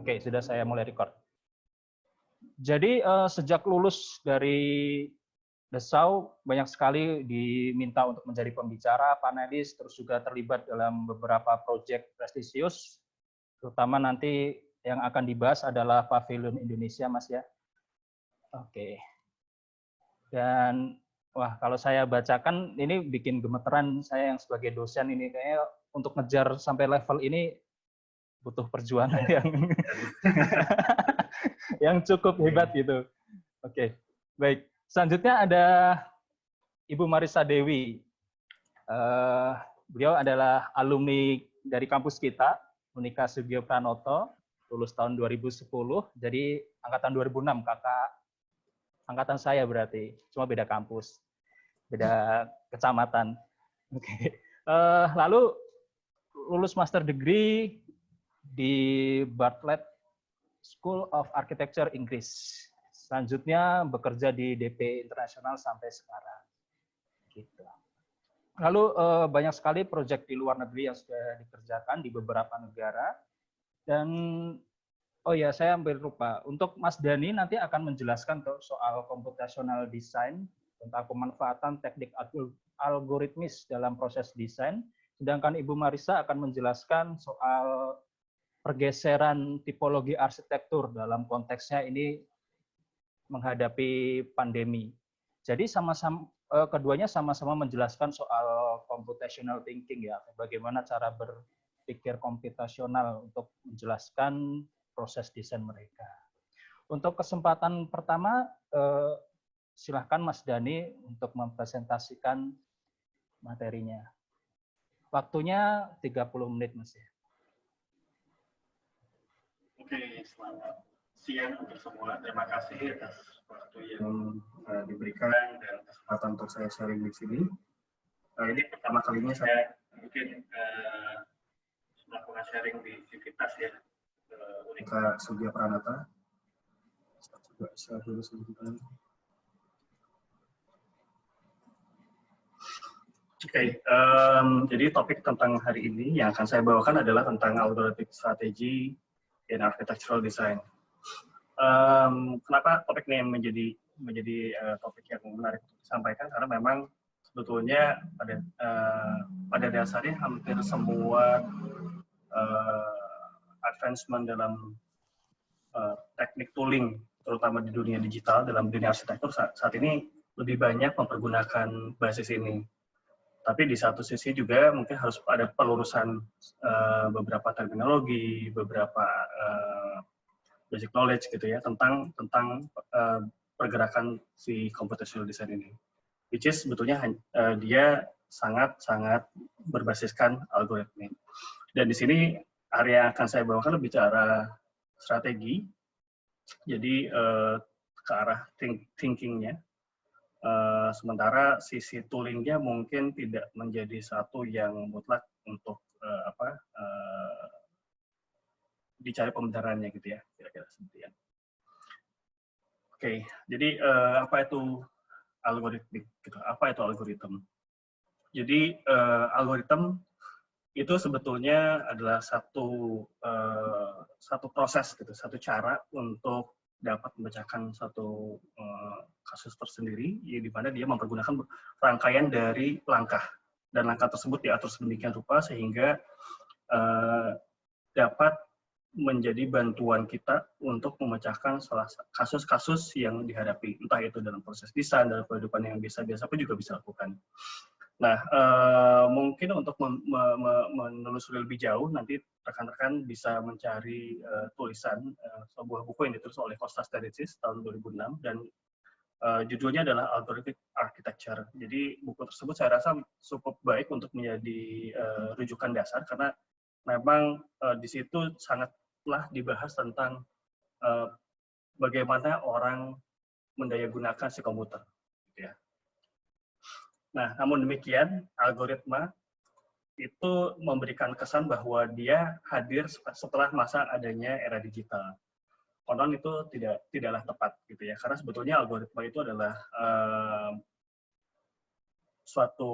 Oke, sudah saya mulai record. Jadi sejak lulus dari Dessau, banyak sekali diminta untuk menjadi pembicara, panelis, terus juga terlibat dalam beberapa proyek prestisius, terutama nanti yang akan dibahas adalah Pavilion Indonesia, Mas ya. Oke. Dan wah, kalau saya bacakan ini bikin gemeteran saya yang sebagai dosen ini, kayaknya untuk ngejar sampai level ini butuh perjuangan yang cukup hebat gitu. Oke, baik. Selanjutnya ada Ibu Marissa Dewi. Beliau adalah alumni dari kampus kita, Unika Sugio Pranoto, lulus tahun 2010, jadi angkatan 2006, kakak angkatan saya berarti, cuma beda kampus, beda kecamatan. Oke. Lalu lulus master degree di Bartlett School of Architecture Inggris. Selanjutnya bekerja di DP Internasional sampai sekarang. Gitu. Lalu banyak sekali proyek di luar negeri yang sudah dikerjakan di beberapa negara. Dan oh ya, saya hampir lupa. Untuk Mas Dani nanti akan menjelaskan soal computational design, tentang pemanfaatan teknik algoritmis dalam proses desain. Sedangkan Ibu Marissa akan menjelaskan soal pergeseran tipologi arsitektur dalam konteksnya ini menghadapi pandemi. Jadi sama-sama keduanya sama-sama menjelaskan soal computational thinking ya, bagaimana cara berpikir komputasional untuk menjelaskan proses desain mereka. Untuk kesempatan pertama, silahkan Mas Dani untuk mempresentasikan materinya. Waktunya 30 menit, Mas. Oke, selamat siang untuk semua. Terima kasih atas waktu yang diberikan dan kesempatan untuk saya sharing di sini. Ini pertama kalinya saya mungkin melakukan sharing di Civitas ya. Unika Sugio Pranoto. Coba saya dulu sebentar. Oke, jadi topik tentang hari ini yang akan saya bawakan adalah tentang algorithmic strategy in architectural design. Kenapa topik ini menjadi topik yang menarik untuk disampaikan? Karena memang sebetulnya pada dasarnya hampir semua advancement dalam teknik tooling, terutama di dunia digital, dalam dunia arsitektur saat ini lebih banyak mempergunakan basis ini. Tapi di satu sisi juga mungkin harus ada pelurusan beberapa terminologi, beberapa basic knowledge gitu ya tentang pergerakan si computational design ini, which is sebetulnya dia sangat berbasiskan algoritma. Dan di sini area yang akan saya bawakan lebih ke arah strategi, jadi ke arah thinkingnya. Sementara sisi toolingnya mungkin tidak menjadi satu yang mutlak untuk dicari pembenarannya gitu ya, kira-kira seperti itu. Oke, jadi apa itu algoritmik? Gitu. Apa itu algoritma? Jadi algoritma itu sebetulnya adalah satu proses, gitu, satu cara untuk dapat memecahkan satu kasus tersendiri, di mana dia mempergunakan rangkaian dari langkah, dan langkah tersebut diatur sedemikian rupa sehingga dapat menjadi bantuan kita untuk memecahkan kasus-kasus yang dihadapi, entah itu dalam proses desain, dalam kehidupan yang biasa-biasa pun juga bisa lakukan. Nah, mungkin untuk menelusuri lebih jauh, nanti rekan-rekan bisa mencari tulisan sebuah buku yang ditulis oleh Kostas Terzic tahun 2006, dan judulnya adalah Algorithmic Architecture. Jadi buku tersebut saya rasa cukup baik untuk menjadi rujukan dasar, karena memang di situ sangatlah dibahas tentang bagaimana orang mendayagunakan si komputer. Gitu ya. Nah, namun demikian, algoritma itu memberikan kesan bahwa dia hadir setelah masa adanya era digital. Konon itu tidaklah tepat, gitu ya. Karena sebetulnya algoritma itu adalah suatu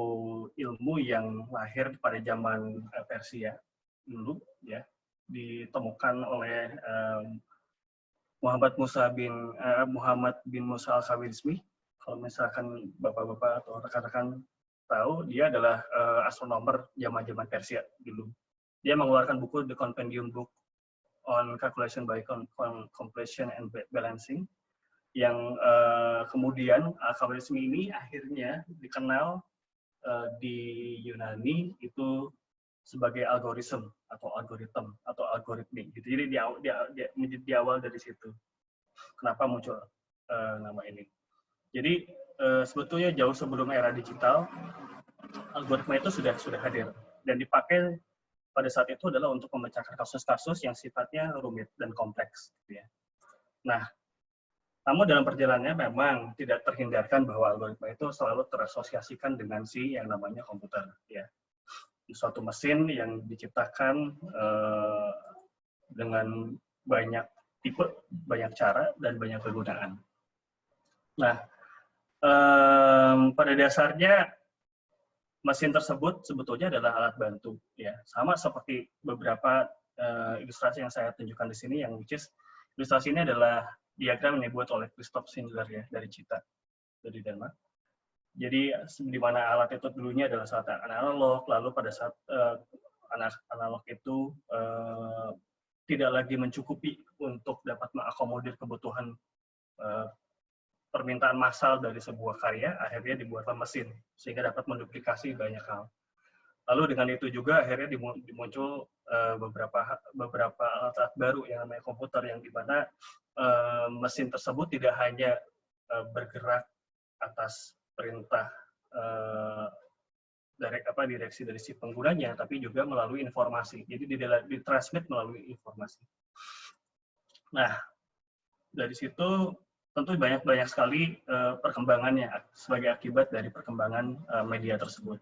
ilmu yang lahir pada zaman Persia dulu, ya. ditemukan oleh Muhammad bin Musa al-Khwarizmi. Kalau misalkan bapak-bapak atau rekan-rekan tahu, dia adalah astronomer zaman-zaman Persia dulu. Dia mengeluarkan buku The Compendium Book on Calculation by Completion and Balancing, yang kemudian al-Khwarizmi ini akhirnya dikenal di Yunani itu sebagai algoritma atau algoritmi. Gitu. Jadi di awal dari situ. Kenapa muncul nama ini? Jadi sebetulnya jauh sebelum era digital, algoritma itu sudah hadir dan dipakai pada saat itu adalah untuk memecahkan kasus-kasus yang sifatnya rumit dan kompleks. Gitu ya. Nah, namun dalam perjalanannya memang tidak terhindarkan bahwa algoritma itu selalu terasosiasikan dengan yang namanya komputer. Ya. Suatu mesin yang diciptakan dengan banyak tipe, banyak cara, dan banyak kegunaan. Nah, pada dasarnya mesin tersebut sebetulnya adalah alat bantu, ya. Sama seperti beberapa ilustrasi yang saya tunjukkan di sini, yang which is ilustrasi ini adalah diagram yang dibuat oleh Christoph Schindler ya dari Cita, dari Denmark. Jadi di mana alat itu dulunya adalah saat analog, lalu pada saat analog itu tidak lagi mencukupi untuk dapat mengakomodir kebutuhan permintaan massal dari sebuah karya, akhirnya dibuatlah mesin sehingga dapat menduplikasi banyak hal. Lalu dengan itu juga akhirnya muncul beberapa alat-alat baru yang namanya komputer, yang di mana mesin tersebut tidak hanya bergerak atas perintah direksi dari si penggunanya, tapi juga melalui informasi. Jadi ditransmit melalui informasi. Nah, dari situ tentu banyak sekali perkembangannya sebagai akibat dari perkembangan media tersebut.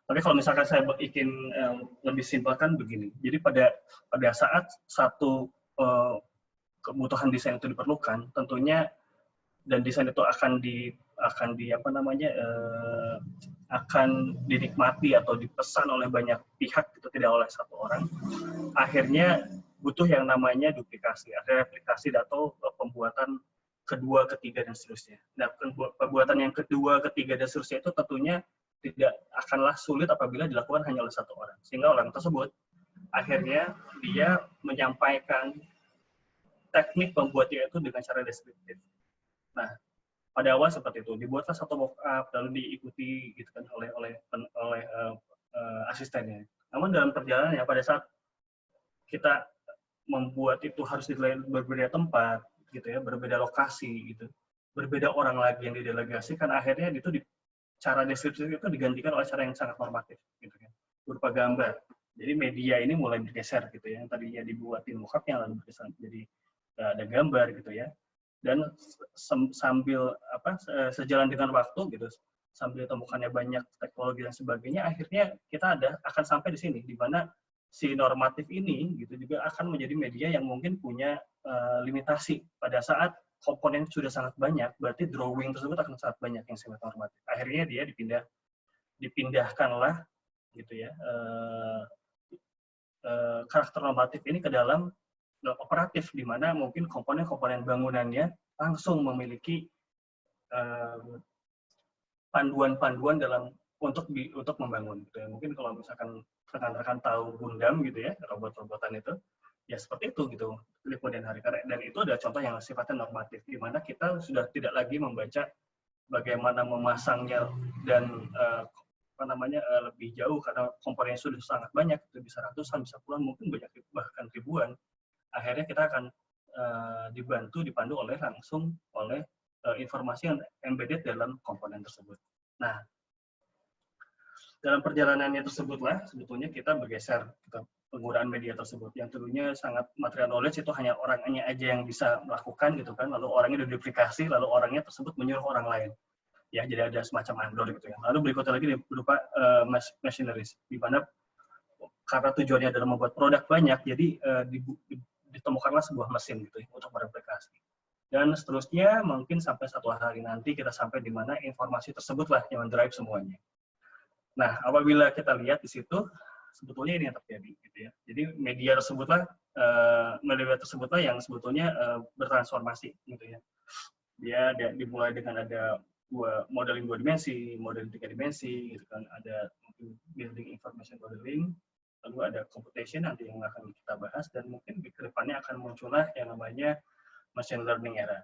Tapi kalau misalkan saya ingin lebih simpelkan begini, jadi pada saat satu kebutuhan desain itu diperlukan, tentunya dan desain itu akan dinikmati atau dipesan oleh banyak pihak, itu tidak oleh satu orang. Akhirnya butuh yang namanya duplikasi, ada replikasi atau pembuatan kedua, ketiga, dan seterusnya. Nah, pembuatan yang kedua, ketiga, dan seterusnya itu tentunya tidak akanlah sulit apabila dilakukan hanya oleh satu orang. Sehingga orang tersebut akhirnya dia menyampaikan teknik pembuatnya itu dengan cara deskriptif. Nah, pada awal seperti itu, dibuatlah satu mock-up, lalu diikuti gitu kan oleh asistennya. Namun dalam perjalanannya, pada saat kita membuat itu harus di berbeda tempat, gitu ya, berbeda lokasi, gitu, berbeda orang lagi yang didelegasikan, akhirnya itu cara deskripsi itu digantikan oleh cara yang sangat normatif, gitu kan, berupa gambar. Jadi media ini mulai bergeser, gitu ya, yang tadinya dibuatin mock-up-nya lalu bergeser jadi ada gambar, gitu ya. Dan sambil sejalan dengan waktu gitu, sambil ditemukannya banyak teknologi dan sebagainya, akhirnya kita akan sampai di sini, di mana si normatif ini gitu juga akan menjadi media yang mungkin punya limitasi. Pada saat komponen sudah sangat banyak, berarti drawing tersebut akan sangat banyak yang sangat normatif. Akhirnya dia dipindahkanlah gitu ya karakter normatif ini ke dalam operatif, di mana mungkin komponen-komponen bangunannya langsung memiliki panduan-panduan untuk membangun. Gitu ya. Mungkin kalau misalkan rekan-rekan tahu Gundam gitu ya, robot-robotan itu, ya seperti itu gitu di kemudian hari. Dan itu adalah contoh yang sifatnya normatif, di mana kita sudah tidak lagi membaca bagaimana memasangnya dan lebih jauh karena komponennya sudah sangat banyak, itu bisa ratusan, bisa puluhan, mungkin bahkan ribuan. Akhirnya kita akan dipandu langsung oleh informasi yang embedded dalam komponen tersebut. Nah, dalam perjalanannya tersebutlah sebetulnya kita bergeser ke penggunaan media tersebut, yang tentunya sangat material knowledge itu hanya orangnya aja yang bisa melakukan gitu kan, lalu orangnya diduplikasi, lalu orangnya tersebut menyuruh orang lain. Ya, jadi ada semacam Android gitu ya. Lalu berikutnya lagi berupa machineries, di mana karena tujuannya adalah membuat produk banyak, jadi ditemukanlah sebuah mesin gitu ya, untuk mereplikasi. Dan seterusnya mungkin sampai satu hari nanti kita sampai di mana informasi tersebutlah yang mendrive semuanya. Nah, apabila kita lihat di situ, sebetulnya ini yang terjadi gitu ya. Jadi media tersebutlah malware tersebutlah yang sebetulnya bertransformasi gitu ya. Dia dimulai dengan ada modeling 2 dimensi, modeling 3 dimensi, gitu kan. Ada building information modeling, lalu ada computation nanti yang akan kita bahas, dan mungkin di kedepannya akan muncullah yang namanya machine learning era.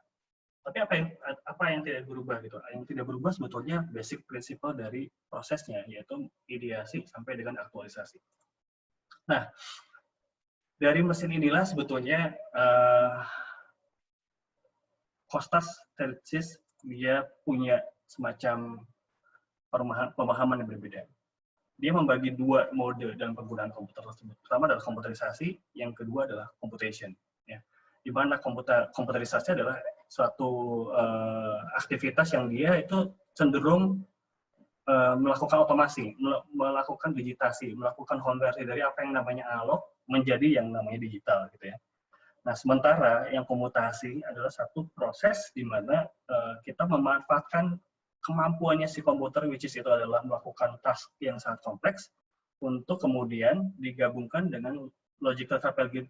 Tapi apa yang tidak berubah gitu? Yang tidak berubah sebetulnya basic principle dari prosesnya, yaitu ideasi sampai dengan aktualisasi. Nah, dari mesin inilah sebetulnya Kostas Terzic dia punya semacam pemahaman yang berbeda. Dia membagi 2 mode dalam penggunaan komputer tersebut. Pertama adalah komputerisasi, yang kedua adalah computation. Ya. Di mana komputerisasi adalah suatu aktivitas yang dia itu cenderung melakukan otomasi, melakukan digitasi, melakukan konversi dari apa yang namanya analog menjadi yang namanya digital, gitu ya. Nah, sementara yang komutasi adalah satu proses di mana kita memanfaatkan kemampuannya si komputer, which is itu adalah melakukan task yang sangat kompleks, untuk kemudian digabungkan dengan logical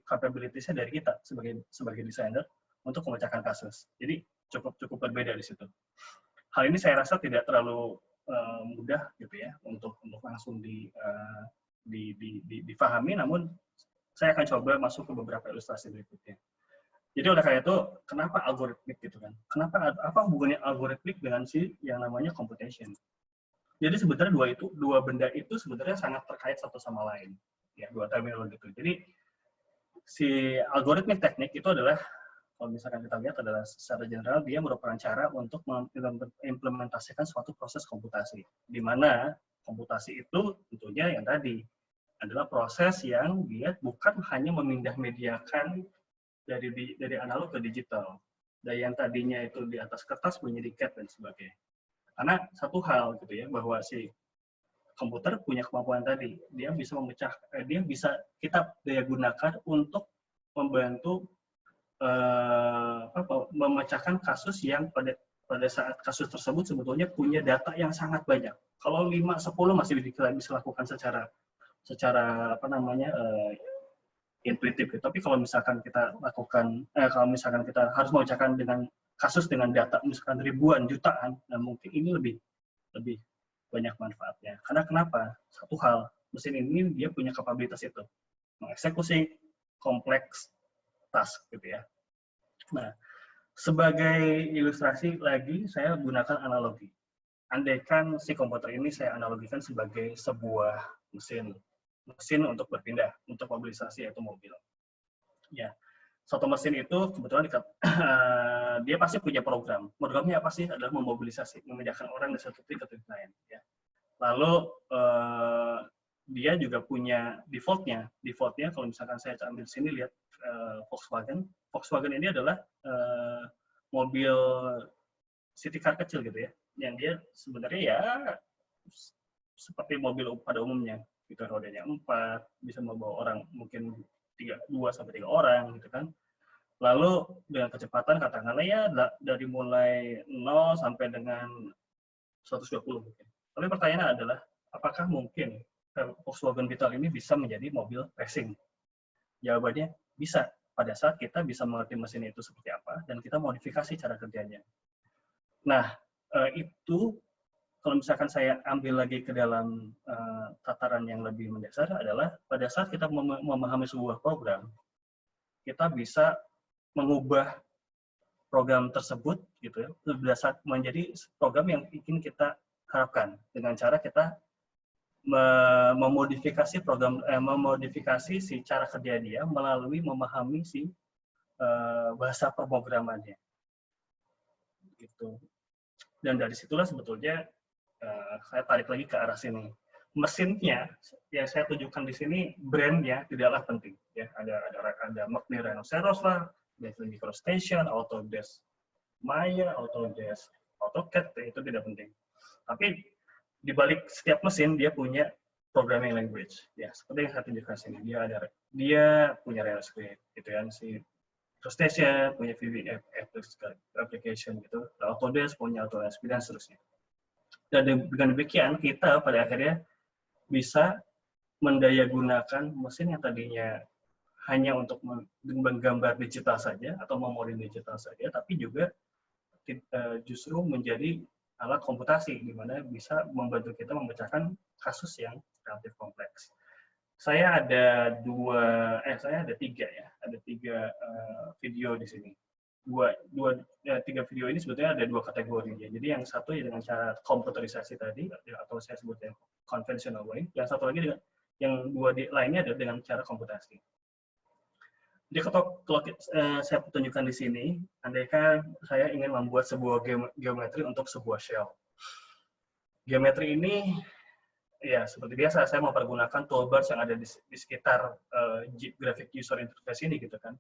capabilities-nya dari kita sebagai desainer untuk memecahkan kasus. Jadi cukup berbeda di situ. Hal ini saya rasa tidak terlalu mudah gitu ya untuk langsung difahami, namun saya akan coba masuk ke beberapa ilustrasi berikutnya. Jadi oleh karena itu, kenapa algoritmik gitu kan? Apa hubungannya algoritmik dengan yang namanya computation? Jadi sebenarnya dua benda itu sebenarnya sangat terkait satu sama lain. Ya, 2 terminologi itu. Jadi si algoritmik teknik itu adalah, kalau misalkan kita lihat adalah secara general dia merupakan cara untuk mengimplementasikan suatu proses komputasi, di mana komputasi itu tentunya yang tadi adalah proses yang dia bukan hanya memindah-mediakan dari analog ke digital, dari yang tadinya itu di atas kertas menjadi CAD dan sebagainya. Karena satu hal gitu ya, bahwa si komputer punya kemampuan tadi, dia bisa kita daya gunakan untuk membantu memecahkan kasus yang pada saat kasus tersebut sebetulnya punya data yang sangat banyak. Kalau 5-10 masih bisa lakukan secara intuitif. Tapi kalau misalkan kita harus memecahkan dengan kasus dengan data misalkan ribuan, jutaan, nah mungkin ini lebih banyak manfaatnya. Karena kenapa? Satu hal, mesin ini dia punya kapabilitas itu, mengeksekusi kompleks task gitu ya. Nah, sebagai ilustrasi lagi saya gunakan analogi. Andaikan si komputer ini saya analogikan sebagai sebuah mesin untuk berpindah, untuk mobilisasi yaitu mobil. Ya, satu mesin itu kebetulan dia pasti punya program. Programnya apa sih? Adalah memindahkan orang dari satu titik ke titik lain. Ya. Lalu dia juga punya defaultnya. Defaultnya kalau misalkan saya ambil sini lihat Volkswagen. Volkswagen ini adalah mobil city car kecil gitu ya, yang dia sebenarnya ya seperti mobil pada umumnya, gitu, rodanya 4, bisa membawa orang mungkin 2-3 orang gitu kan. Lalu dengan kecepatan katakanlah ya dari mulai 0 sampai dengan 120 mungkin. Tapi pertanyaannya adalah apakah mungkin Volkswagen Beetle ini bisa menjadi mobil racing? Jawabannya bisa, pada saat kita bisa mengerti mesin itu seperti apa dan kita modifikasi cara kerjanya. Nah, itu kalau misalkan saya ambil lagi ke dalam tataran yang lebih mendasar adalah pada saat kita memahami sebuah program, kita bisa mengubah program tersebut gitu ya, berdasar menjadi program yang ingin kita harapkan dengan cara kita memodifikasi si cara kerja dia melalui memahami si bahasa pemrogramannya gitu. Dan dari situlah sebetulnya saya tarik lagi ke arah sini. Mesinnya yang saya tunjukkan di sini brandnya tidaklah penting ya, ada Magni Rhinoceros lah, Bentley Microstation, Autodesk Maya, Autodesk AutoCAD, itu tidak penting. Tapi di balik setiap mesin dia punya programming language ya, seperti yang saya tunjukkan sini. Dia punya RailScript gitu kan, si Microstation punya VBA application gitu, Autodesk punya AutoSP dan seterusnya. Dan dengan demikian kita pada akhirnya bisa mendayagunakan mesin yang tadinya hanya untuk menggambar digital saja atau memori digital saja, tapi juga justru menjadi alat komputasi di mana bisa membantu kita memecahkan kasus yang relatif kompleks. Saya ada tiga ya, ada tiga video di sini. Tiga video ini sebetulnya ada dua kategori ya. Jadi yang satu ya dengan cara komputerisasi tadi atau saya sebutnya conventional way. Yang satu lagi yang dua lainnya adalah dengan cara komputasi. Jadi kalau saya tunjukkan di sini, andaikan saya ingin membuat sebuah geometri untuk sebuah shell. Geometri ini ya seperti biasa saya mempergunakan toolbars yang ada di sekitar graphic user interface ini gitu kan.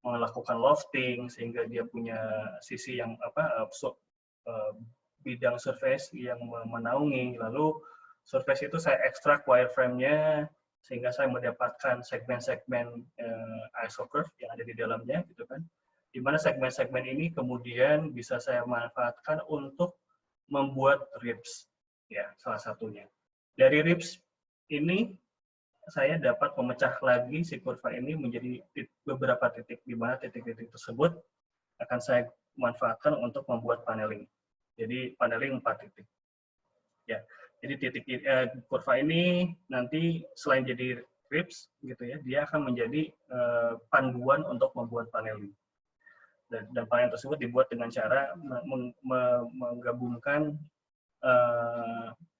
Melakukan lofting sehingga dia punya sisi yang bidang surface yang menaungi, lalu surface itu saya ekstrak wireframe-nya sehingga saya mendapatkan segmen-segmen isocurve yang ada di dalamnya gitu kan. Di mana segmen-segmen ini kemudian bisa saya manfaatkan untuk membuat ribs ya salah satunya. Dari ribs ini saya dapat memecah lagi si kurva ini menjadi beberapa titik, di mana titik-titik tersebut akan saya manfaatkan untuk membuat paneling. Jadi paneling 4 titik. Ya, jadi kurva ini nanti selain jadi ribs gitu ya, dia akan menjadi panduan untuk membuat paneling. Dan panel tersebut dibuat dengan cara menggabungkan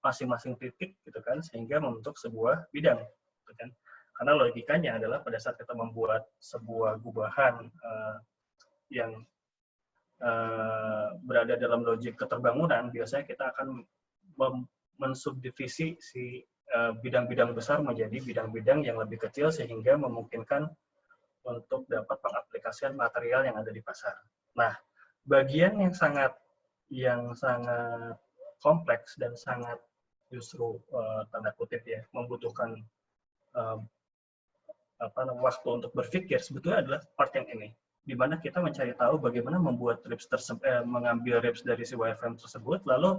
masing-masing titik gitu kan, sehingga membentuk sebuah bidang. Kan? Karena logikanya adalah pada saat kita membuat sebuah gubahan yang berada dalam logik keterbangunan, biasanya kita akan mensubdivisi si bidang-bidang besar menjadi bidang-bidang yang lebih kecil sehingga memungkinkan untuk dapat pengaplikasian material yang ada di pasar. Nah, bagian yang sangat kompleks dan sangat justru tanda kutip ya membutuhkan waktu untuk berpikir sebetulnya adalah part yang ini, di mana kita mencari tahu bagaimana membuat ribs mengambil ribs dari si wireframe tersebut, lalu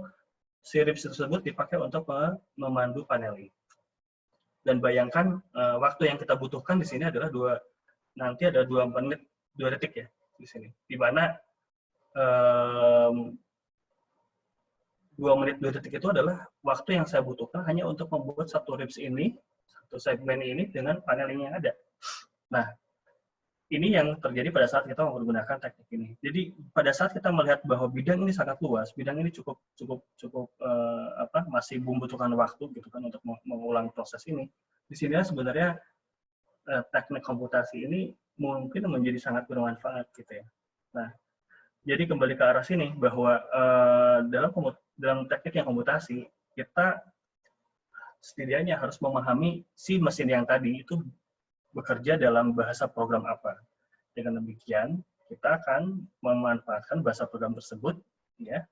si ribs tersebut dipakai untuk memandu paneling. Dan bayangkan waktu yang kita butuhkan di sini adalah 2 menit 2 detik ya di sini, di mana 2 menit 2 detik itu adalah waktu yang saya butuhkan hanya untuk membuat satu ribs ini, satu segmen ini dengan paneling yang ada. Nah, ini yang terjadi pada saat kita menggunakan teknik ini. Jadi pada saat kita melihat bahwa bidang ini sangat luas, bidang ini cukup masih membutuhkan waktu gitu kan untuk mengulang proses ini. Di sini sebenarnya teknik komputasi ini mungkin menjadi sangat bermanfaat gitu ya. Nah, jadi kembali ke arah sini bahwa dalam teknik yang komputasi kita setidaknya harus memahami si mesin yang tadi itu bekerja dalam bahasa program apa. Dengan demikian, kita akan memanfaatkan bahasa program tersebut ya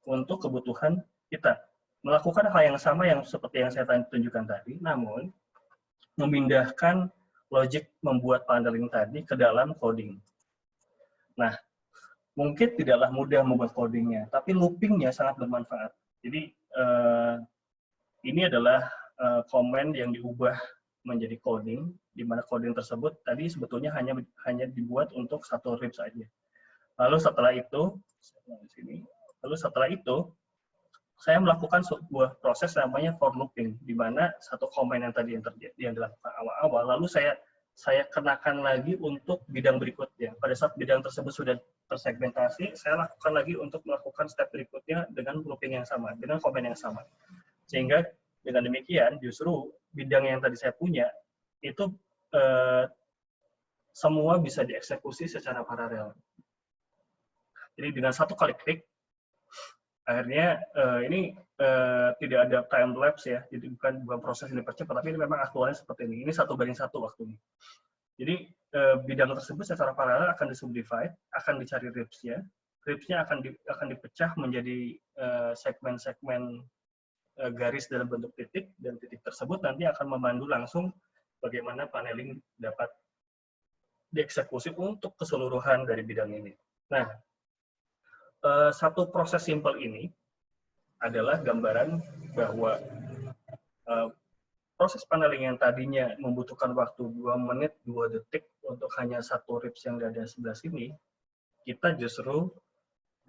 untuk kebutuhan kita. Melakukan hal yang sama yang seperti yang saya tunjukkan tadi, namun memindahkan logic membuat paneling tadi ke dalam coding. Nah, mungkin tidaklah mudah membuat codingnya, tapi loopingnya sangat bermanfaat. Jadi, ini adalah komen yang diubah menjadi coding, di mana coding tersebut tadi sebetulnya hanya dibuat untuk satu rib saja. Lalu setelah itu, saya melakukan sebuah proses namanya for looping, di mana satu komen yang tadi yang dilakukan awal-awal, lalu saya kenakan lagi untuk bidang berikutnya. Pada saat bidang tersebut sudah tersegmentasi, saya lakukan lagi untuk melakukan step berikutnya dengan looping yang sama, dengan komen yang sama. Sehingga dengan demikian, justru bidang yang tadi saya punya, itu semua bisa dieksekusi secara paralel. Jadi dengan satu kali klik, akhirnya ini tidak ada time lapse ya, jadi bukan proses yang dipercepat, tapi ini memang aktualnya seperti ini. Ini 1:1 waktunya. Jadi bidang tersebut secara paralel akan disubdivide, akan dicari ribs-nya. Ribs-nya akan dipecah menjadi segmen-segmen garis dalam bentuk titik, dan titik tersebut nanti akan memandu langsung bagaimana paneling dapat dieksekusi untuk keseluruhan dari bidang ini. Nah, satu proses simpel ini adalah gambaran bahwa proses paneling yang tadinya membutuhkan waktu 2 menit 2 detik untuk hanya satu rips yang ada sebelah sini, kita justru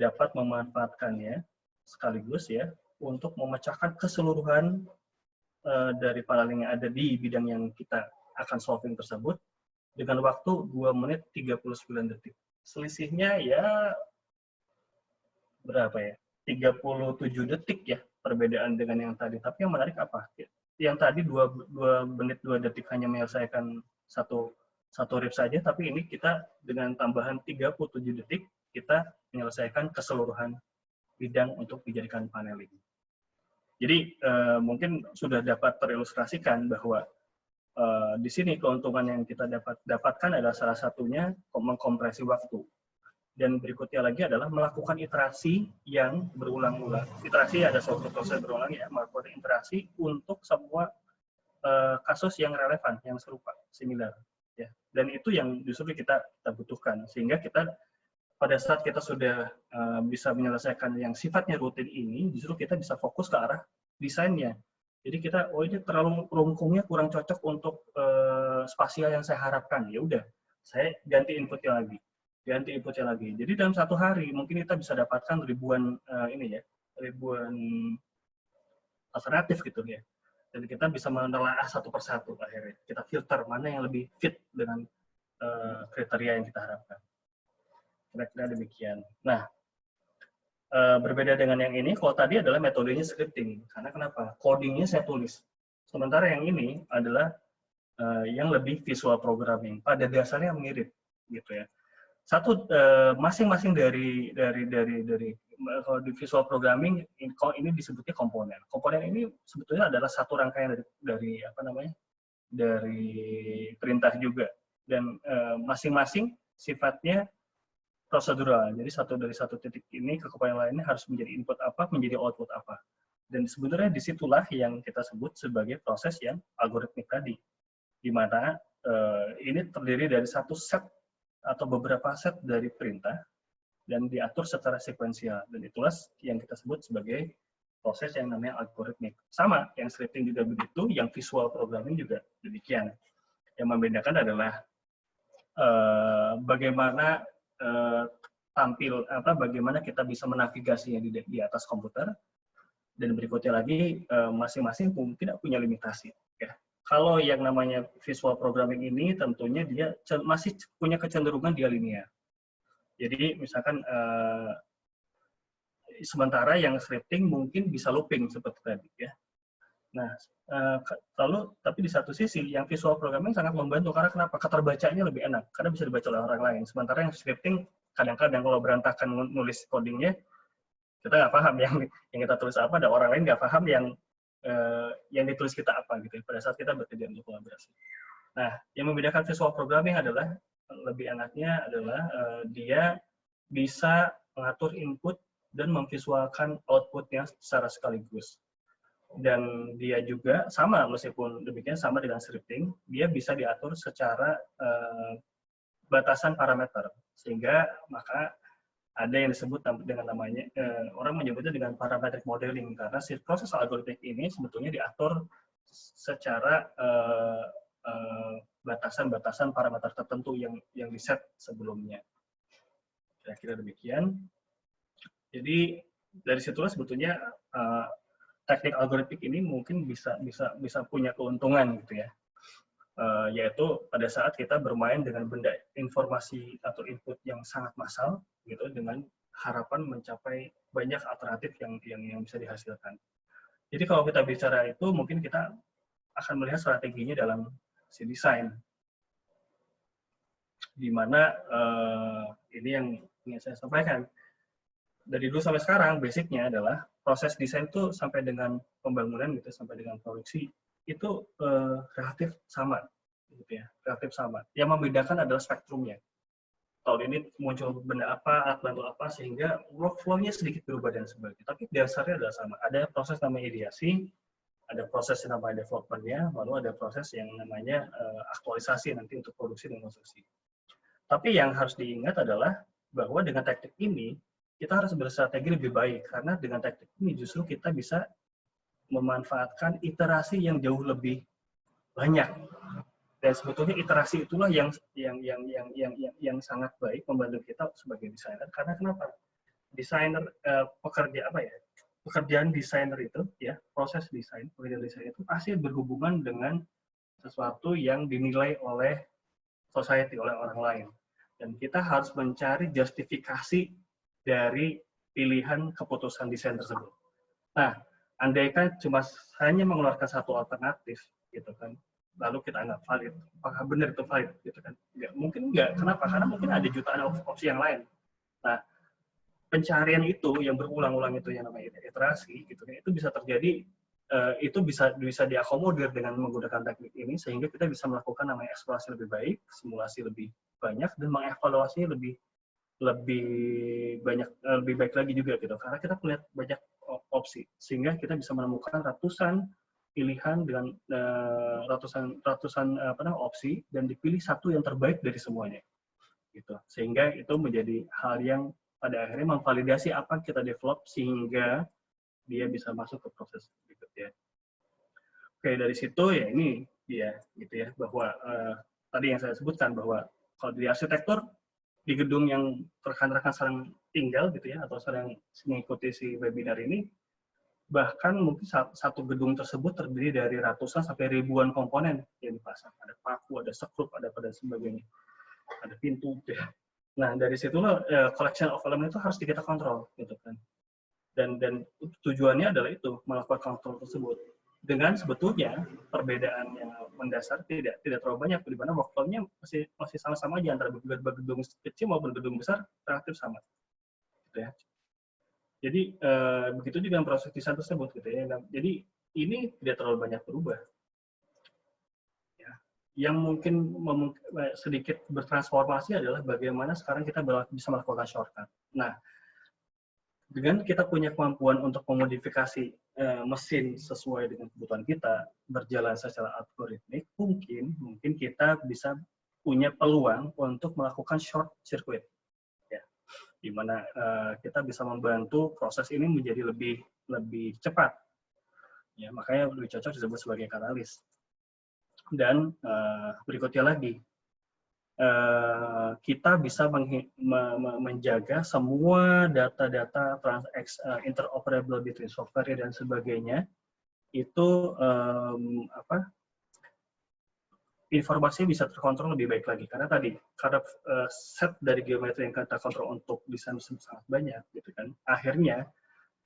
dapat memanfaatkannya sekaligus ya untuk memecahkan keseluruhan dari paneling yang ada di bidang yang kita akan solving tersebut dengan waktu 2 menit 39 detik. Selisihnya ya berapa ya? 37 detik ya perbedaan dengan yang tadi. Tapi yang menarik apa? Yang tadi 2 menit 2 detik hanya menyelesaikan satu rip saja, tapi ini kita dengan tambahan 37 detik kita menyelesaikan keseluruhan bidang untuk dijadikan paneling. Jadi mungkin sudah dapat terilustrasikan bahwa di sini keuntungan yang kita dapatkan adalah salah satunya mengkompresi waktu. Dan berikutnya lagi adalah melakukan iterasi yang berulang-ulang. Iterasi ada suatu proses berulang ya, melakukan iterasi untuk semua kasus yang relevan, yang serupa, similar. Ya. Dan itu yang justru kita butuhkan. Sehingga kita pada saat kita sudah bisa menyelesaikan yang sifatnya rutin ini, justru kita bisa fokus ke arah desainnya. Jadi kita, oh ini terlalu rungkungnya kurang cocok untuk spasial yang saya harapkan. Ya udah, saya ganti inputnya lagi. Jadi dalam satu hari mungkin kita bisa dapatkan ribuan ribuan alternatif gitu ya. Dan kita bisa menelaah satu persatu akhirnya. Kita filter mana yang lebih fit dengan kriteria yang kita harapkan. Kira-kira demikian. Nah, berbeda dengan yang ini, kalau tadi adalah metodenya scripting. Karena kenapa? Codingnya saya tulis. Sementara yang ini adalah yang lebih visual programming. Pada dasarnya mirip, gitu ya. Satu masing-masing dari kalau di visual programming ini disebutnya komponen. Komponen ini sebetulnya adalah satu rangkaian dari perintah juga, dan masing-masing sifatnya prosedural. Jadi dari satu titik ini ke komponen lainnya harus menjadi input apa, menjadi output apa. Dan sebenarnya disitulah yang kita sebut sebagai proses yang algoritmik tadi, di mana ini terdiri dari satu set atau beberapa set dari perintah dan diatur secara sekuensial, dan itulah yang kita sebut sebagai proses yang namanya algoritmik. Sama, yang scripting juga begitu, yang visual programming juga demikian. Yang membedakan adalah bagaimana bagaimana kita bisa menavigasinya di atas komputer, dan berikutnya lagi masing-masing mungkin punya limitasi. Ya. Kalau yang namanya visual programming ini tentunya dia masih punya kecenderungan dia linear. Jadi misalkan sementara yang scripting mungkin bisa looping seperti tadi ya. Nah, tapi di satu sisi yang visual programming sangat membantu karena kenapa? Keterbacanya lebih enak karena bisa dibaca oleh orang lain. Sementara yang scripting kadang-kadang kalau berantakan nulis codingnya, kita nggak paham yang kita tulis apa, ada orang lain nggak paham yang ditulis kita apa gitu pada saat kita bekerja untuk kolaborasi. Nah, yang membedakan visual programming adalah lebih enaknya adalah dia bisa mengatur input dan memvisualkan outputnya secara sekaligus. Dan dia juga sama, meskipun demikian sama dengan scripting, dia bisa diatur secara batasan parameter, sehingga maka ada yang disebut dengan namanya, orang menyebutnya dengan parametric modeling, karena proses algoritmik ini sebetulnya diatur secara batasan-batasan parameter tertentu yang di-set sebelumnya. Kira-kira demikian. Jadi dari situlah sebetulnya teknik algoritmik ini mungkin bisa punya keuntungan gitu ya. Yaitu pada saat kita bermain dengan benda informasi atau input yang sangat massal gitu, dengan harapan mencapai banyak alternatif yang bisa dihasilkan. Jadi kalau kita bicara itu mungkin kita akan melihat strateginya dalam si desain, di mana ini yang ingin saya sampaikan. Dari dulu sampai sekarang basicnya adalah proses desain itu sampai dengan pembangunan gitu, sampai dengan produksi itu relatif sama gitu ya, relatif sama. Yang membedakan adalah spektrumnya. Tahun ini muncul benda apa, alat bantu apa, sehingga workflow-nya sedikit berubah dan sebagainya. Tapi dasarnya adalah sama. Ada proses namanya ideasi, ada proses yang namanya development-nya, lalu ada proses yang namanya aktualisasi nanti untuk produksi dan konstruksi. Tapi yang harus diingat adalah bahwa dengan teknik ini kita harus bersrategi lebih baik, karena dengan teknik ini justru kita bisa memanfaatkan iterasi yang jauh lebih banyak. Dan sebetulnya iterasi itulah yang sangat baik membantu kita sebagai desainer. Karena kenapa? Desainer pekerjaan desainer itu ya, proses desain, pekerjaan desain itu pasti berhubungan dengan sesuatu yang dinilai oleh society, oleh orang lain. Dan kita harus mencari justifikasi dari pilihan keputusan desain tersebut. Nah, andaikan cuma hanya mengeluarkan satu alternatif, gitu kan, lalu kita anggap valid, apakah benar itu valid, gitu kan? Nggak, mungkin nggak. Kenapa? Karena mungkin ada jutaan opsi yang lain. Nah, pencarian itu yang berulang-ulang itu yang namanya iterasi, gitu kan, itu bisa terjadi, itu bisa diakomodir dengan menggunakan teknik ini, sehingga kita bisa melakukan namanya eksplorasi lebih baik, simulasi lebih banyak, dan mengevaluasinya lebih banyak, lebih baik lagi juga, gitu, karena kita melihat banyak opsi, sehingga kita bisa menemukan ratusan pilihan dengan ratusan opsi, dan dipilih satu yang terbaik dari semuanya, gitu, sehingga itu menjadi hal yang pada akhirnya memvalidasi apa yang kita develop, sehingga dia bisa masuk ke proses berikutnya. Oke, dari situ ya ini dia, gitu ya, bahwa tadi yang saya sebutkan bahwa kalau di arsitektur, di gedung yang rekan-rekan sedang tinggal, gitu ya, atau sedang mengikuti si webinar ini, bahkan mungkin satu gedung tersebut terdiri dari ratusan sampai ribuan komponen yang dipasang. Ada paku, ada sekrup, ada pada sebagainya, ada pintu, gitu ya. Nah, dari situlah collection of element itu harus kita kontrol, gitu kan. Dan tujuannya adalah itu, melakukan kontrol tersebut. Dengan sebetulnya perbedaan yang mendasar tidak terlalu banyak, di mana workflow-nya masih sama-sama aja antara gedung kecil maupun gedung besar, relatif sama, gitu ya. Jadi begitu juga proses desain tersebut, gitu ya. Jadi ini tidak terlalu banyak berubah. Ya. Yang mungkin sedikit bertransformasi adalah bagaimana sekarang kita bisa melakukan shortcut. Nah, dengan kita punya kemampuan untuk memodifikasi mesin sesuai dengan kebutuhan kita, berjalan secara algoritmik, mungkin kita bisa punya peluang untuk melakukan short circuit, ya, di mana kita bisa membantu proses ini menjadi lebih cepat, ya, makanya lebih cocok disebut sebagai katalis. Dan berikutnya lagi, kita bisa menjaga semua data-data interoperable between software dan sebagainya, itu informasi bisa terkontrol lebih baik lagi, karena set dari geometri yang kita kontrol untuk desain sangat banyak, gitu kan. Akhirnya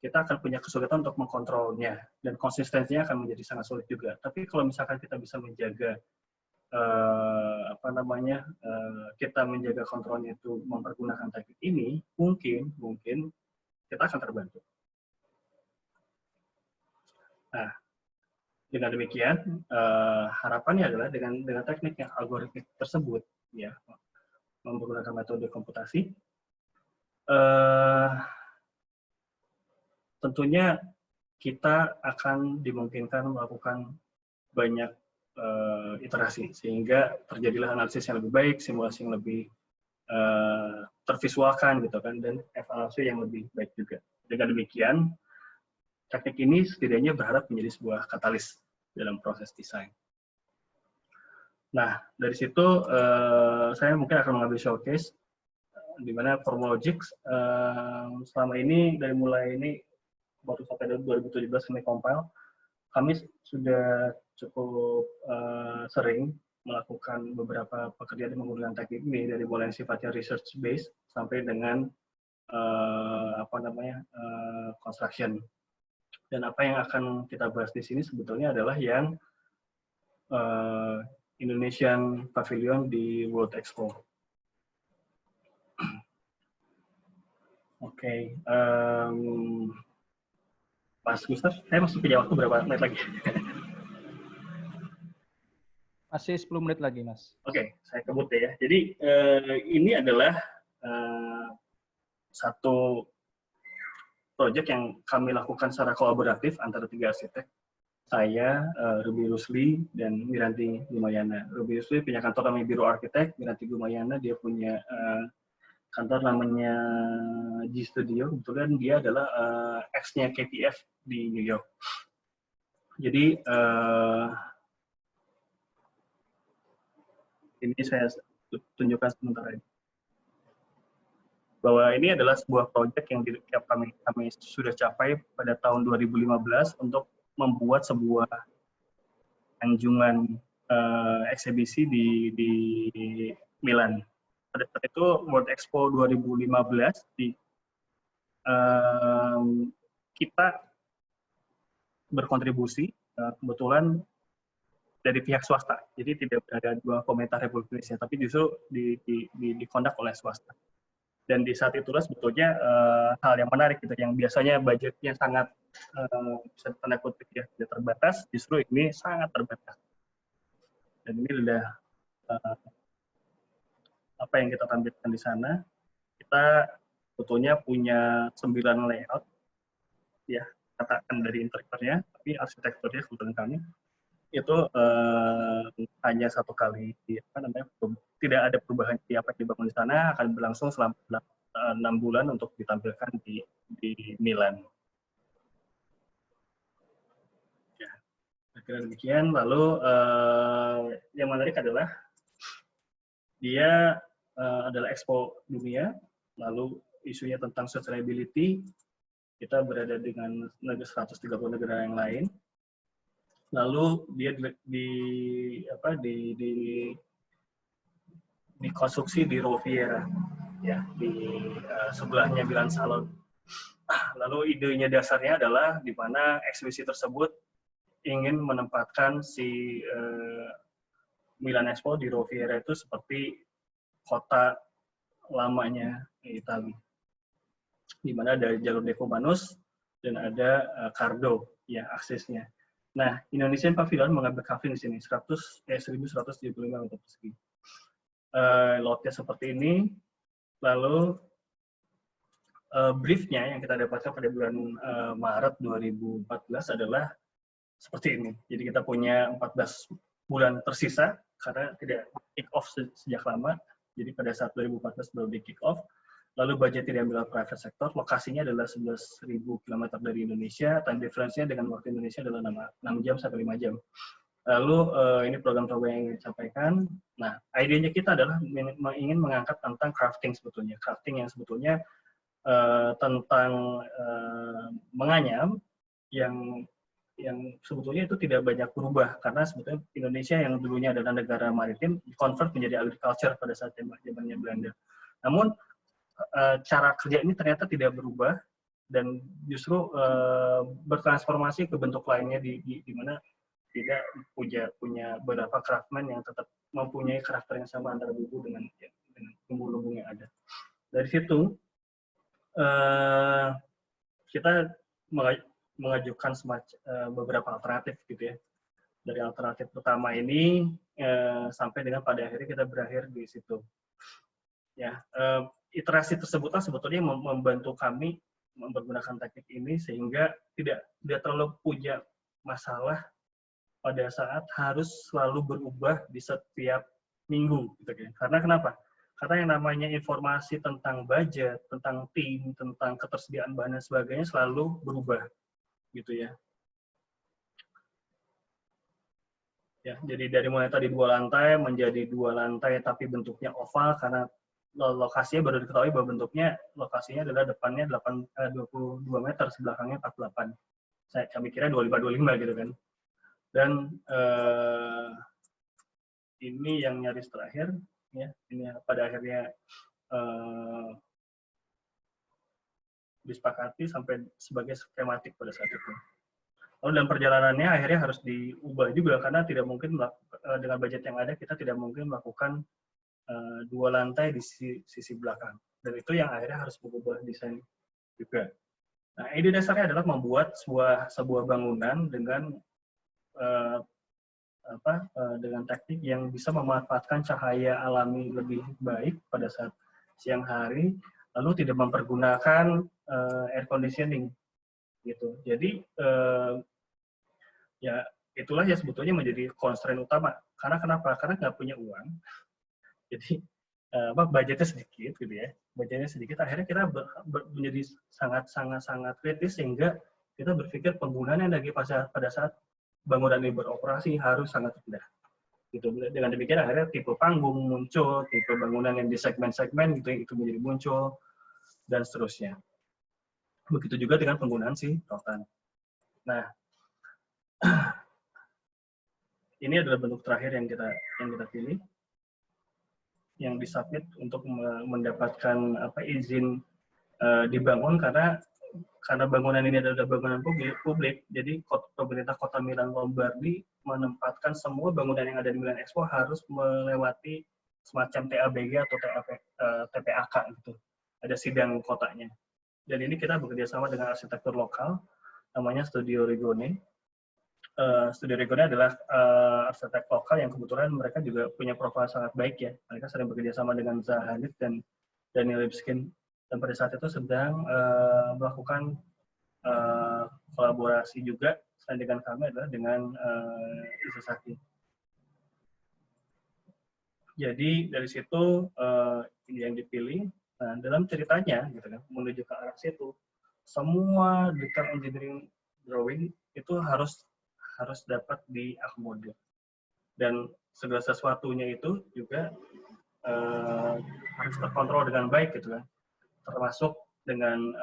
kita akan punya kesulitan untuk mengkontrolnya, dan konsistensinya akan menjadi sangat sulit juga. Tapi kalau misalkan kita bisa menjaga kita menjaga kontrolnya itu mempergunakan teknik ini, mungkin kita akan terbantu. Nah, dengan demikian harapannya adalah dengan teknik yang algoritmik tersebut, ya, menggunakan metode komputasi, tentunya kita akan dimungkinkan melakukan banyak iterasi, sehingga terjadilah analisis yang lebih baik, simulasi yang lebih tervisualkan, gitu kan, dan evaluasi yang lebih baik juga. Dengan demikian, teknik ini setidaknya berharap menjadi sebuah katalis dalam proses desain. Nah, dari situ saya mungkin akan mengambil showcase di mana Formlogics selama ini, dari mulai ini baru sampai 2017 kami compile, kami sudah cukup sering melakukan beberapa pekerjaan yang menggunakan teknik ini, dari mulai sifatnya research based sampai dengan construction. Dan apa yang akan kita bahas di sini sebetulnya adalah yang Indonesian Pavilion di World Expo. Oke, Mas Gustaf, saya masih punya waktu berapa menit lagi? Masih 10 menit lagi, Mas. Oke, saya kebut ya. Jadi ini adalah satu proyek yang kami lakukan secara kolaboratif antara 3 arsitek. Saya, Ruby Rusli, dan Miranti Gumayana. Ruby Rusli punya kantor namanya Biro Arsitek, Miranti Gumayana dia punya kantor namanya G Studio. Kebetulan dia adalah ex-nya KPF di New York. Jadi Ini saya tunjukkan sebentar ini. Bahwa ini adalah sebuah proyek yang kami sudah capai pada tahun 2015 untuk membuat sebuah anjungan eksibisi di Milan. Pada saat itu World Expo 2015 kita berkontribusi kebetulan dari pihak swasta. Jadi tidak ada dua pemerintah Republik Indonesia, tapi justru dikondak oleh swasta. Dan di saat itulah sebetulnya hal yang menarik gitu, yang biasanya budgetnya sangat bisa tanda kutip ya tidak terbatas, justru ini sangat terbatas. Dan ini adalah apa yang kita tampilkan di sana. Kita sebetulnya punya 9 layout, ya katakan dari interiornya, tapi arsitekturnya kebetulan kami itu hanya satu kali, tidak ada perubahan di apa yang dibangun di sana, akan berlangsung selama 6 bulan untuk ditampilkan di Milan. Ya, kira demikian. Lalu yang menarik adalah dia adalah Expo dunia, lalu isunya tentang sustainability, kita berada dengan 130 negara yang lain. Lalu dia dikonstruksi di Roviera, ya di sebelahnya Milan Salon. Lalu idenya dasarnya adalah di mana eksibisi tersebut ingin menempatkan si Milan Expo di Roviera itu seperti kota lamanya Italia, di mana ada jalur Decumanus dan ada Cardo, ya aksesnya. Nah, Indonesian Pavilion mengambil kafling di sini 1.175 meter persegi. Lotnya seperti ini. Lalu briefnya yang kita dapatkan pada bulan Maret 2014 adalah seperti ini. Jadi kita punya 14 bulan tersisa karena tidak kick off sejak lama. Jadi pada saat 2014 baru di kick off. Lalu budget diambil oleh private sector, lokasinya adalah 11.000 km dari Indonesia, time difference-nya dengan waktu Indonesia adalah 6 jam sampai 5 jam. Lalu ini program-program yang disampaikan. Nah, idenya kita adalah ingin mengangkat tentang crafting sebetulnya. Crafting yang sebetulnya tentang menganyam yang sebetulnya itu tidak banyak berubah karena sebetulnya Indonesia yang dulunya adalah negara maritim convert menjadi agriculture pada saat zamannya Belanda. Namun cara kerja ini ternyata tidak berubah dan justru bertransformasi ke bentuk lainnya di mana tidak punya beberapa craftsman yang tetap mempunyai karakter yang sama antara buku dengan lumbung-lumbung yang ada. Dari situ kita mengajukan beberapa alternatif gitu ya. Dari alternatif pertama ini sampai dengan pada akhirnya kita berakhir di situ. Ya, iterasi tersebutlah sebetulnya membantu kami mempergunakan teknik ini sehingga tidak terlalu punya masalah pada saat harus selalu berubah di setiap minggu gitu kan. Karena kenapa? Karena yang namanya informasi tentang budget, tentang tim, tentang ketersediaan bahan dan sebagainya selalu berubah gitu ya. Ya, jadi dari mulai tadi 2 lantai menjadi 2 lantai tapi bentuknya oval karena lokasinya baru diketahui bahwa bentuknya lokasinya adalah depannya 22 meter, sebelakangnya 48. Kami kira 25-25 gitu kan. Dan ini yang nyaris terakhir, ya. Ini pada akhirnya disepakati sampai sebagai skematik pada saat itu. Lalu dalam perjalanannya akhirnya harus diubah juga karena tidak mungkin dengan budget yang ada kita tidak mungkin melakukan 2 lantai di sisi belakang, dan itu yang akhirnya harus mengubah desain juga. Nah, ide dasarnya adalah membuat sebuah bangunan dengan dengan teknik yang bisa memanfaatkan cahaya alami lebih baik pada saat siang hari, lalu tidak mempergunakan air conditioning, gitu. Jadi ya itulah ya sebetulnya menjadi constraint utama. Karena kenapa? Karena nggak punya uang. Jadi budgetnya sedikit gitu ya, budgetnya sedikit, akhirnya kita menjadi sangat kritis sehingga kita berpikir penggunaan energi pada saat bangunan ini beroperasi harus sangat rendah. Gitu. Dengan demikian akhirnya tipe panggung muncul, tipe bangunan yang di segmen-segmen gitu itu menjadi muncul, dan seterusnya. Begitu juga dengan penggunaan si rotan. Nah, ini adalah bentuk terakhir yang kita pilih, yang disubmit untuk mendapatkan izin dibangun karena bangunan ini adalah bangunan publik, jadi pemerintah Kota Milan Lombardi menempatkan semua bangunan yang ada di Milan Expo harus melewati semacam TABG atau TPAK gitu. Ada sidang kotanya. Dan ini kita bekerja sama dengan arsitektur lokal, namanya Studio Rigone. Studio Rigone adalah arsitek lokal yang kebetulan mereka juga punya profil sangat baik ya. Mereka sering bekerja sama dengan Zaha Hadid dan Daniel Lipskin. Dan pada saat itu sedang melakukan kolaborasi juga selain dengan kami adalah dengan Isesaki. Jadi dari situ ini yang dipilih. Nah, dalam ceritanya gitu kan menuju ke arah situ, semua detail engineering drawing itu harus dapat diakomodir. Dan segala sesuatunya itu juga harus terkontrol dengan baik gitu kan. Termasuk dengan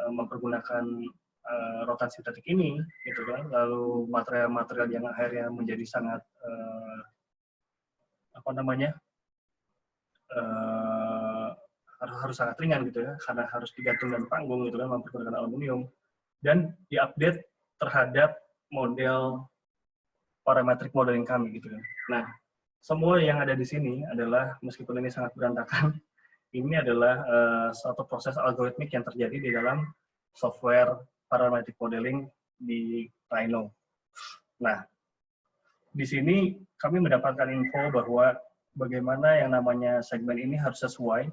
mempergunakan rotan sintetik ini gitu kan, lalu material-material yang akhirnya menjadi sangat harus sangat ringan gitu ya, karena harus digantung dan panggung gitu kan, mempergunakan aluminium dan diupdate terhadap model parametric modeling kami gitu kan. Nah, semua yang ada di sini adalah meskipun ini sangat berantakan, ini adalah suatu proses algoritmik yang terjadi di dalam software parametric modeling di Rhino. Nah, di sini kami mendapatkan info bahwa bagaimana yang namanya segmen ini harus sesuai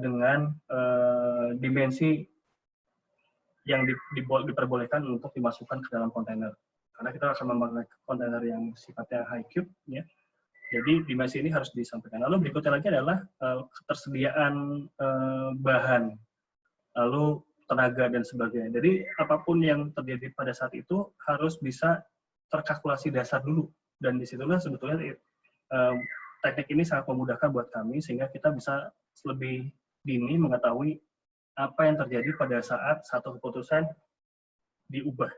dengan dimensi yang diperbolehkan untuk dimasukkan ke dalam kontainer. Karena kita akan memakai kontainer yang sifatnya high cube, ya. Jadi dimensi ini harus disampaikan. Lalu berikutnya lagi adalah ketersediaan bahan, lalu tenaga dan sebagainya. Jadi apapun yang terjadi pada saat itu harus bisa terkalkulasi dasar dulu. Dan disitulah sebetulnya teknik ini sangat memudahkan buat kami sehingga kita bisa lebih dini mengetahui apa yang terjadi pada saat satu keputusan diubah.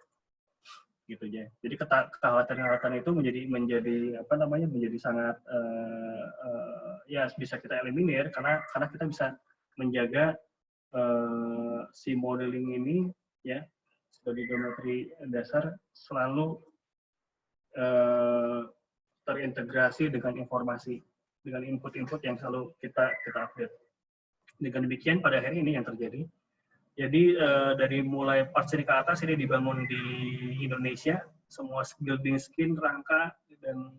Gitu ya. Jadi kekhawatiran itu menjadi sangat ya bisa kita eliminir karena kita bisa menjaga si modeling ini ya sebagai geometri dasar selalu terintegrasi dengan informasi, dengan input-input yang selalu kita update. Dengan demikian pada hari ini yang terjadi. Jadi dari mulai parts ini ke atas ini dibangun di Indonesia, semua building skin, rangka dan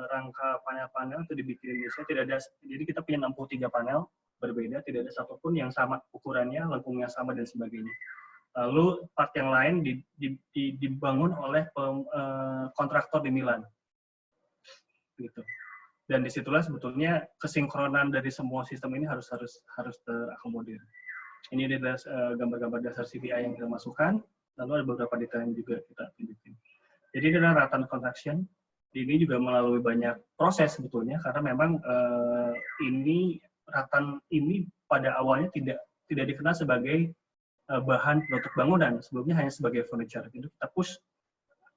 rangka panel-panel itu dibikin di Indonesia. Tidak ada, jadi kita punya 63 panel berbeda, tidak ada satupun yang sama ukurannya, lengkungnya sama dan sebagainya. Lalu part yang lain dibangun oleh kontraktor di Milan, gitu. Dan disitulah sebetulnya kesinkronan dari semua sistem ini harus terakomodir. Ini adalah gambar-gambar dasar CVI yang kita masukkan, lalu ada beberapa detail yang juga kita tunjukin. Jadi ini adalah ratan construction. Ini juga melalui banyak proses sebetulnya, karena memang ini ratan ini pada awalnya tidak dikenal sebagai bahan penutup bangunan, sebelumnya hanya sebagai furniture. Itu kita push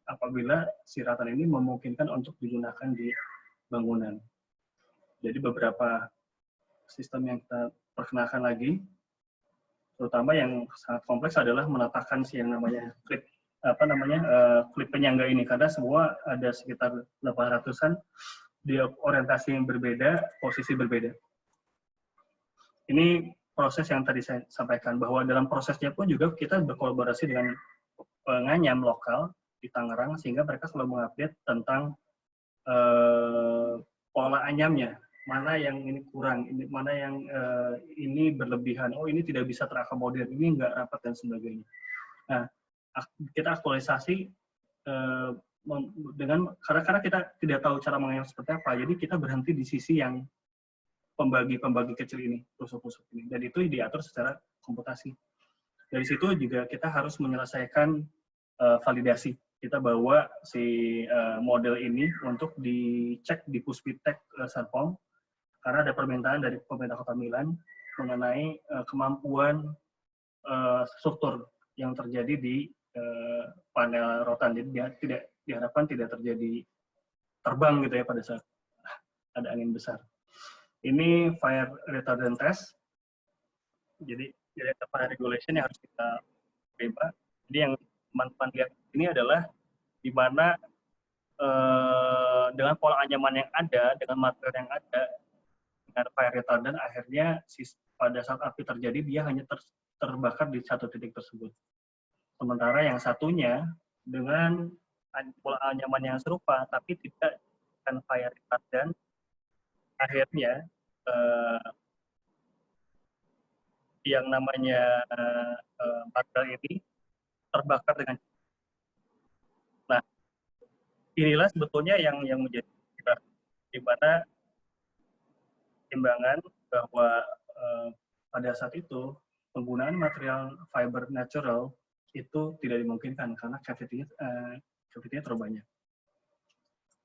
apabila si ratan ini memungkinkan untuk digunakan di bangunan. Jadi beberapa sistem yang kita perkenalkan lagi, terutama yang sangat kompleks adalah meletakkan si yang namanya klip klip penyangga ini, karena semua ada sekitar 800-an di orientasi yang berbeda, posisi berbeda. Ini proses yang tadi saya sampaikan, bahwa dalam prosesnya pun juga kita berkolaborasi dengan penganyam lokal di Tangerang, sehingga mereka selalu mengupdate tentang pola anyamnya, mana yang ini kurang, mana yang ini berlebihan, oh ini tidak bisa terakomodir, ini nggak rapat dan sebagainya. Nah, kita aktualisasi karena kita tidak tahu cara menganyam seperti apa, jadi kita berhenti di sisi yang pembagi kecil ini, tusuk-tusuk ini, dan itu diatur secara komputasi. Dari situ juga kita harus menyelesaikan validasi. kita bawa si model ini untuk dicek di Puspittek Serpong, karena ada permintaan dari pemerintah Kota Milan mengenai kemampuan struktur yang terjadi di panel rotan. Jadi dia tidak diharapkan tidak terjadi terbang gitu ya pada saat ada angin besar. Ini fire retardant test. Jadi ada fire regulation yang harus kita terima. Jadi yang teman-teman lihat ini adalah di mana dengan pola anyaman yang ada, dengan material yang ada, dengan fire retardant, akhirnya pada saat api terjadi dia hanya terbakar di satu titik tersebut. Sementara yang satunya dengan pola anyaman yang serupa, tapi tidak dengan fire retardant, akhirnya yang namanya material ini terbakar dengan. Nah, inilah sebetulnya yang menjadi di mana timbangan bahwa pada saat itu penggunaan material fiber natural itu tidak dimungkinkan karena cavity-nya terlalu banyak.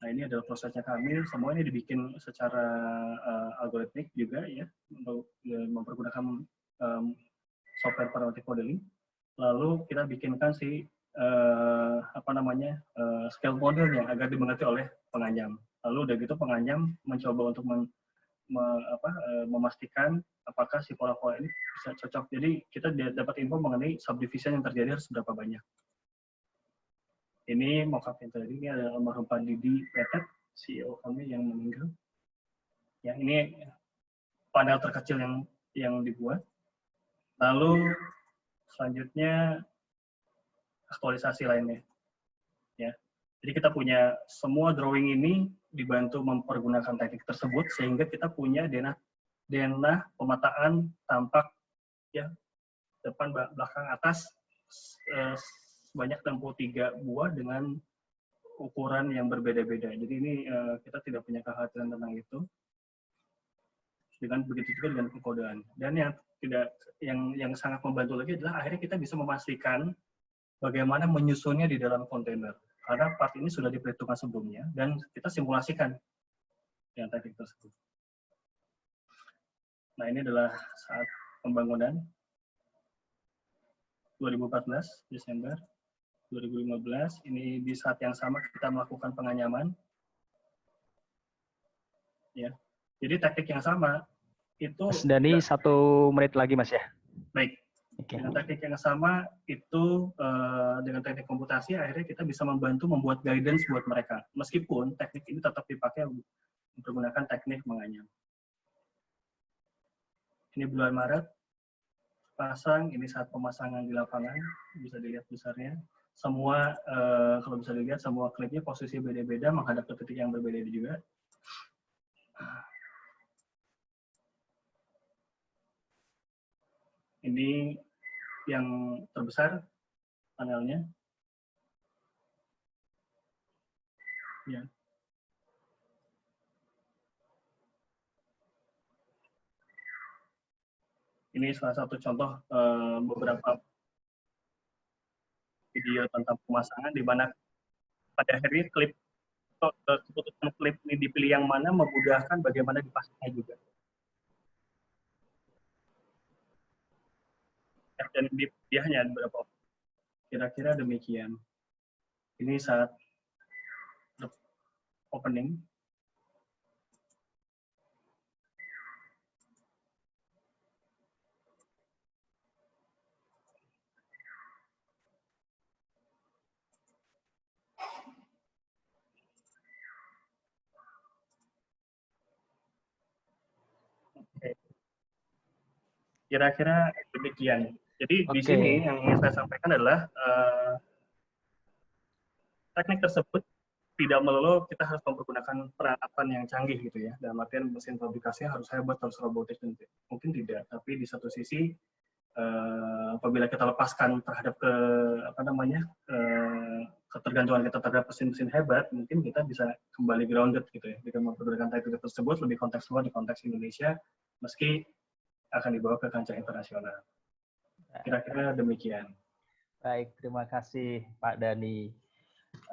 Nah, ini adalah prosesnya kami, semua ini dibikin secara algoritmik juga ya, untuk mempergunakan software parametric modeling. Lalu kita bikinkan si scale modelnya agar dimengerti oleh penganyam. Lalu udah gitu penganyam mencoba untuk memastikan apakah si pola-pola ini bisa cocok. Jadi kita dapat info mengenai subdivision yang terjadi harus berapa banyak. Ini mockup yang tadi, ini ada almarhum Pak Didi Petet, CEO kami yang meninggal. Ya, ini panel terkecil yang dibuat. Lalu selanjutnya aktualisasi lainnya. Ya. Jadi kita punya semua drawing ini dibantu mempergunakan teknik tersebut sehingga kita punya denah pemetaan tampak ya depan, belakang, atas sebanyak 63 buah dengan ukuran yang berbeda-beda. Jadi ini kita tidak punya kekhawatiran tentang itu. Dengan begitu juga dengan pengkodean. Dan yang sangat membantu lagi adalah akhirnya kita bisa memastikan bagaimana menyusunnya di dalam kontainer. Karena part ini sudah diperhitungkan sebelumnya dan kita simulasikan yang teknik tersebut. Nah, ini adalah saat pembangunan 2014 Desember 2015. Ini di saat yang sama kita melakukan penganyaman. Ya. Jadi teknik yang sama itu. Mas Dani, 1 menit lagi Mas ya. Baik. Okay. Dengan teknik yang sama itu dengan teknik komputasi akhirnya kita bisa membuat guidance buat mereka. Meskipun teknik ini tetap dipakai menggunakan teknik menganyam. Ini bulan Maret pasang, ini saat pemasangan di lapangan, bisa dilihat besarnya. Semua kalau bisa dilihat semua klipnya posisi beda-beda menghadap ke titik yang berbeda juga. Ini yang terbesar panelnya. Ya. Ini salah satu contoh beberapa video tentang pemasangan di mana pada akhirnya keputusan klip ini dipilih yang mana memudahkan bagaimana dipasangnya juga. Dan dia hanya ada beberapa. Kira-kira demikian. Ini saat opening. Kira-kira demikian. Jadi di sini yang ingin saya sampaikan adalah teknik tersebut tidak melulu kita harus mempergunakan peralatan yang canggih gitu ya. Dalam artian mesin fabrikasinya harus hebat, harus robotik, mungkin tidak. Tapi di satu sisi apabila kita lepaskan terhadap ketergantungan kita terhadap mesin-mesin hebat, mungkin kita bisa kembali grounded gitu ya. Dengan mempergunakan teknik tersebut lebih kontekstual di konteks Indonesia, meski akan dibawa ke kancah internasional. Kira-kira demikian. Baik, terima kasih Pak Dani.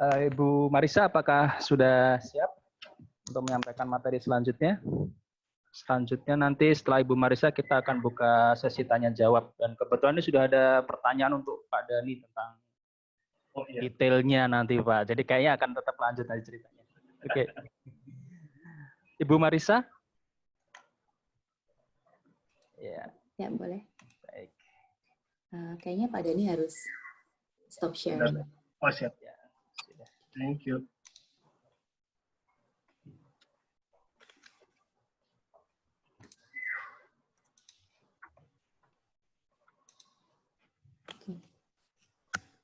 Ibu Marisa, apakah sudah siap untuk menyampaikan materi selanjutnya? Selanjutnya nanti setelah Ibu Marisa kita akan buka sesi tanya jawab, dan kebetulan ini sudah ada pertanyaan untuk Pak Dani tentang detailnya nanti Pak. Jadi kayaknya akan tetap lanjut aja ceritanya. Oke. Ibu Marisa? Ya. Ya, boleh. Baik. Kayaknya Pak Dani harus stop sharing. Oh, siap. Ya, sudah. Thank you. Oke.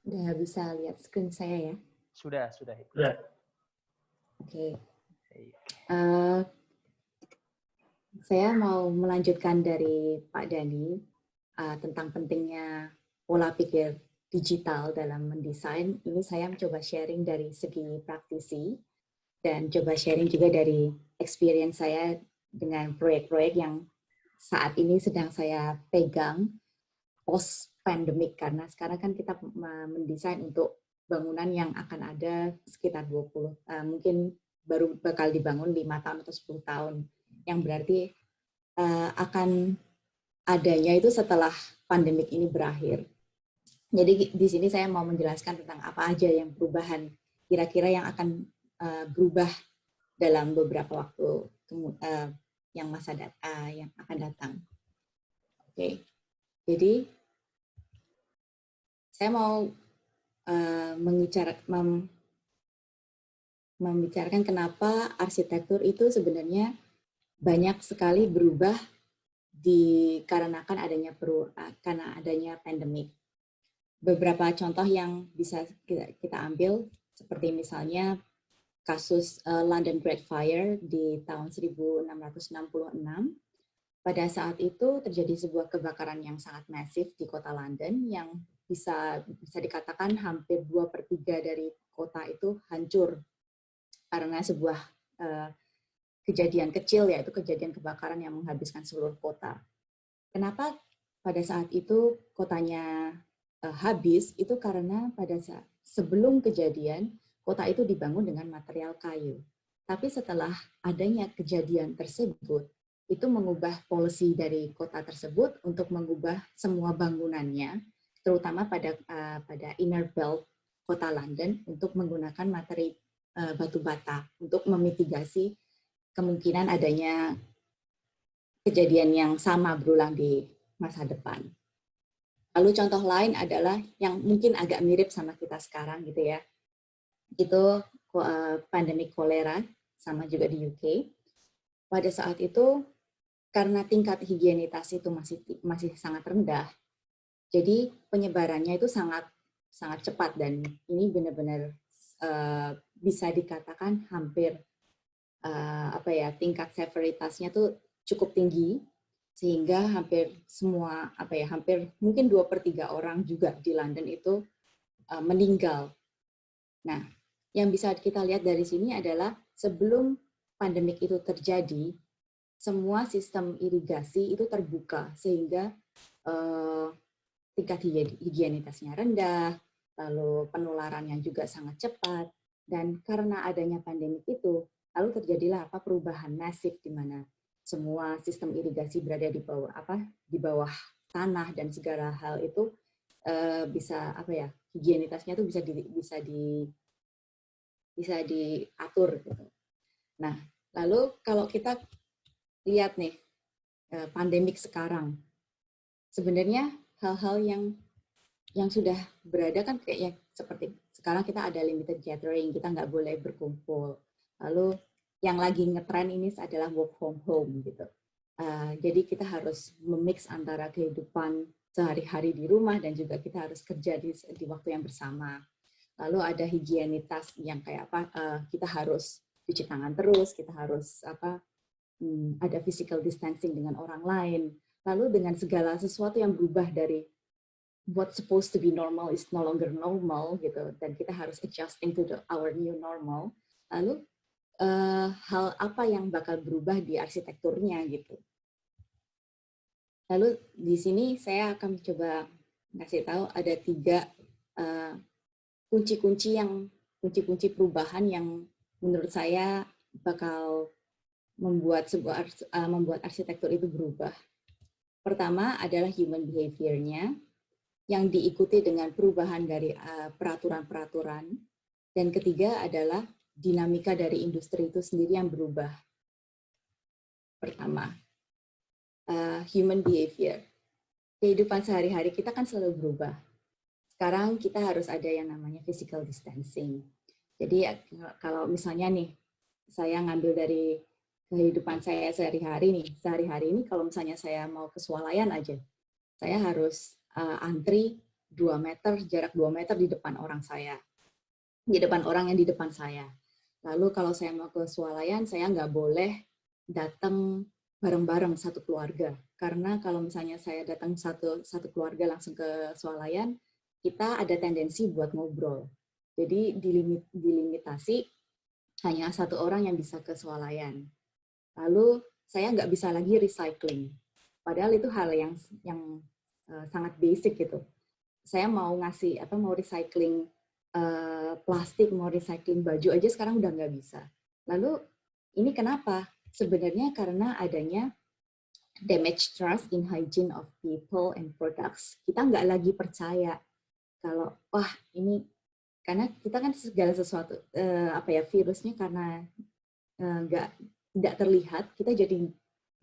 Udah bisa lihat screen saya ya? Sudah. Ya. Oke. Baik. Saya mau melanjutkan dari Pak Dani tentang pentingnya pola pikir digital dalam mendesain. Ini saya mencoba sharing dari segi praktisi dan coba sharing juga dari experience saya dengan proyek-proyek yang saat ini sedang saya pegang post pandemic, karena sekarang kan kita mendesain untuk bangunan yang akan ada sekitar 20 mungkin baru bakal dibangun 5 tahun atau 10 tahun, yang berarti akan adanya itu setelah pandemik ini berakhir. Jadi di sini saya mau menjelaskan tentang apa aja yang perubahan kira-kira yang akan berubah dalam beberapa waktu yang yang akan datang. Oke, jadi saya mau membicarakan kenapa arsitektur itu sebenarnya banyak sekali berubah dikarenakan karena adanya pandemik. Beberapa contoh yang bisa kita ambil seperti misalnya kasus London Great Fire di tahun 1666. Pada saat itu terjadi sebuah kebakaran yang sangat masif di kota London yang bisa dikatakan hampir 2/3 dari kota itu hancur karena sebuah kejadian kecil, yaitu kejadian kebakaran yang menghabiskan seluruh kota. Kenapa pada saat itu kotanya habis? Itu karena pada saat sebelum kejadian kota itu dibangun dengan material kayu. Tapi setelah adanya kejadian tersebut, itu mengubah policy dari kota tersebut untuk mengubah semua bangunannya, terutama pada inner belt kota London, untuk menggunakan materi batu bata untuk memitigasi kemungkinan adanya kejadian yang sama berulang di masa depan. Lalu contoh lain adalah yang mungkin agak mirip sama kita sekarang gitu ya. Itu pandemi kolera, sama juga di UK. Pada saat itu karena tingkat higienitas itu masih sangat rendah, jadi penyebarannya itu sangat cepat, dan ini benar-benar bisa dikatakan hampir tingkat severitasnya tuh cukup tinggi, sehingga hampir semua hampir mungkin 2/3 orang juga di London itu meninggal. Nah, yang bisa kita lihat dari sini adalah sebelum pandemik itu terjadi, semua sistem irigasi itu terbuka sehingga tingkat higienitasnya rendah, lalu penularan yang juga sangat cepat, dan karena adanya pandemik itu, lalu terjadilah perubahan masif di mana semua sistem irigasi berada di bawah tanah, dan segala hal itu bisa higienitasnya itu bisa diatur gitu. Nah, lalu kalau kita lihat nih pandemik sekarang, sebenarnya hal-hal yang sudah berada kan kayak seperti sekarang kita ada limited gathering, kita nggak boleh berkumpul. Lalu yang lagi ngetren ini adalah work from home gitu. Jadi kita harus memix antara kehidupan sehari-hari di rumah dan juga kita harus kerja di waktu yang bersama. Lalu ada higienitas yang kayak kita harus cuci tangan terus, kita harus ada physical distancing dengan orang lain. Lalu dengan segala sesuatu yang berubah dari what's supposed to be normal is no longer normal gitu, dan kita harus adjusting to our new normal. Lalu hal apa yang bakal berubah di arsitekturnya gitu. Lalu di sini saya akan coba ngasih tahu ada 3 kunci-kunci yang kunci-kunci perubahan yang menurut saya bakal membuat membuat arsitektur itu berubah. Pertama adalah human behavior-nya yang diikuti dengan perubahan dari peraturan-peraturan, dan ketiga adalah dinamika dari industri itu sendiri yang berubah. Pertama, human behavior. Kehidupan sehari-hari kita kan selalu berubah. Sekarang kita harus ada yang namanya physical distancing. Jadi kalau misalnya nih, saya ngambil dari kehidupan saya sehari-hari nih. Sehari-hari ini kalau misalnya saya mau ke swalayan aja, saya harus antri 2 meter, jarak 2 meter di depan orang saya. Di depan orang yang di depan saya. Lalu kalau saya mau ke swalayan, saya nggak boleh datang bareng-bareng satu keluarga. Karena kalau misalnya saya datang satu keluarga langsung ke swalayan, kita ada tendensi buat ngobrol. Jadi dilimitasi hanya satu orang yang bisa ke swalayan. Lalu saya nggak bisa lagi recycling. Padahal itu hal yang sangat basic gitu. Saya mau recycling plastik, mau recycling baju aja sekarang udah nggak bisa. Lalu ini kenapa? Sebenarnya karena adanya damage trust in hygiene of people and products. Kita nggak lagi percaya kalau wah ini karena kita kan segala sesuatu virusnya karena tidak terlihat, kita jadi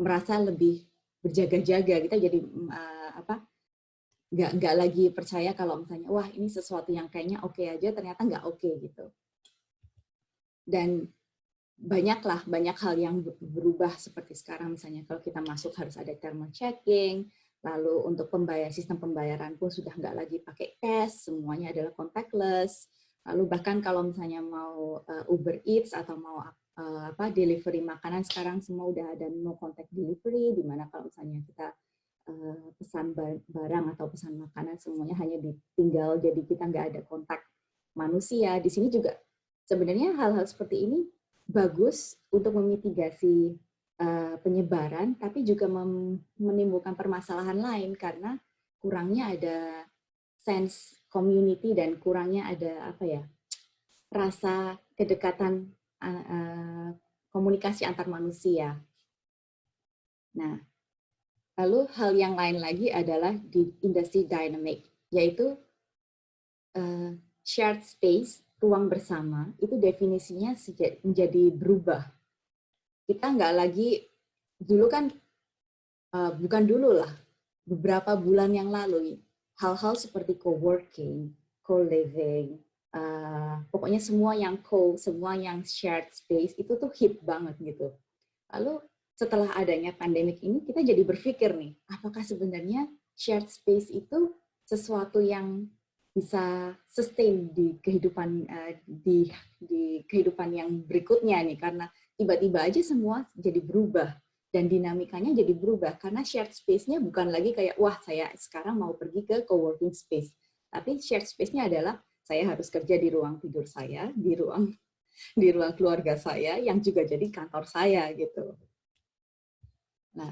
merasa lebih berjaga-jaga, kita jadi nggak lagi percaya kalau misalnya wah ini sesuatu yang kayaknya oke aja ternyata nggak oke gitu. Dan banyak hal yang berubah seperti sekarang, misalnya kalau kita masuk harus ada thermal checking, lalu untuk sistem pembayaran pun sudah nggak lagi pakai cash, semuanya adalah contactless. Lalu bahkan kalau misalnya mau Uber Eats atau mau delivery makanan, sekarang semua udah ada no contact delivery, di mana kalau misalnya kita pesan barang atau pesan makanan semuanya hanya ditinggal, jadi kita nggak ada kontak manusia. Di sini juga sebenarnya hal-hal seperti ini bagus untuk memitigasi penyebaran, tapi juga menimbulkan permasalahan lain karena kurangnya ada sense community dan kurangnya ada rasa kedekatan komunikasi antar manusia. Nah, lalu hal yang lain lagi adalah di industri dynamic, yaitu shared space, ruang bersama, itu definisinya menjadi berubah. Kita nggak lagi, dulu kan, bukan dulu lah, beberapa bulan yang lalu, hal-hal seperti co-working, co-living, pokoknya semua yang shared space, itu tuh hit banget gitu. Lalu setelah adanya pandemik ini, kita jadi berpikir nih, apakah sebenarnya shared space itu sesuatu yang bisa sustain di kehidupan di kehidupan yang berikutnya nih, karena tiba-tiba aja semua jadi berubah dan dinamikanya jadi berubah karena shared space-nya bukan lagi kayak wah saya sekarang mau pergi ke co-working space, tapi shared space-nya adalah saya harus kerja di ruang tidur saya, di ruang keluarga saya yang juga jadi kantor saya gitu. Nah,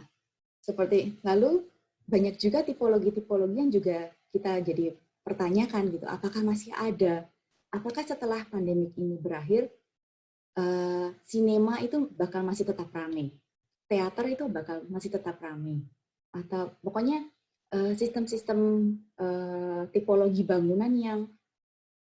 seperti lalu banyak juga tipologi-tipologi yang juga kita jadi pertanyakan gitu, apakah masih ada? Apakah setelah pandemik ini berakhir, sinema itu bakal masih tetap ramai, teater itu bakal masih tetap ramai, atau pokoknya sistem-sistem tipologi bangunan yang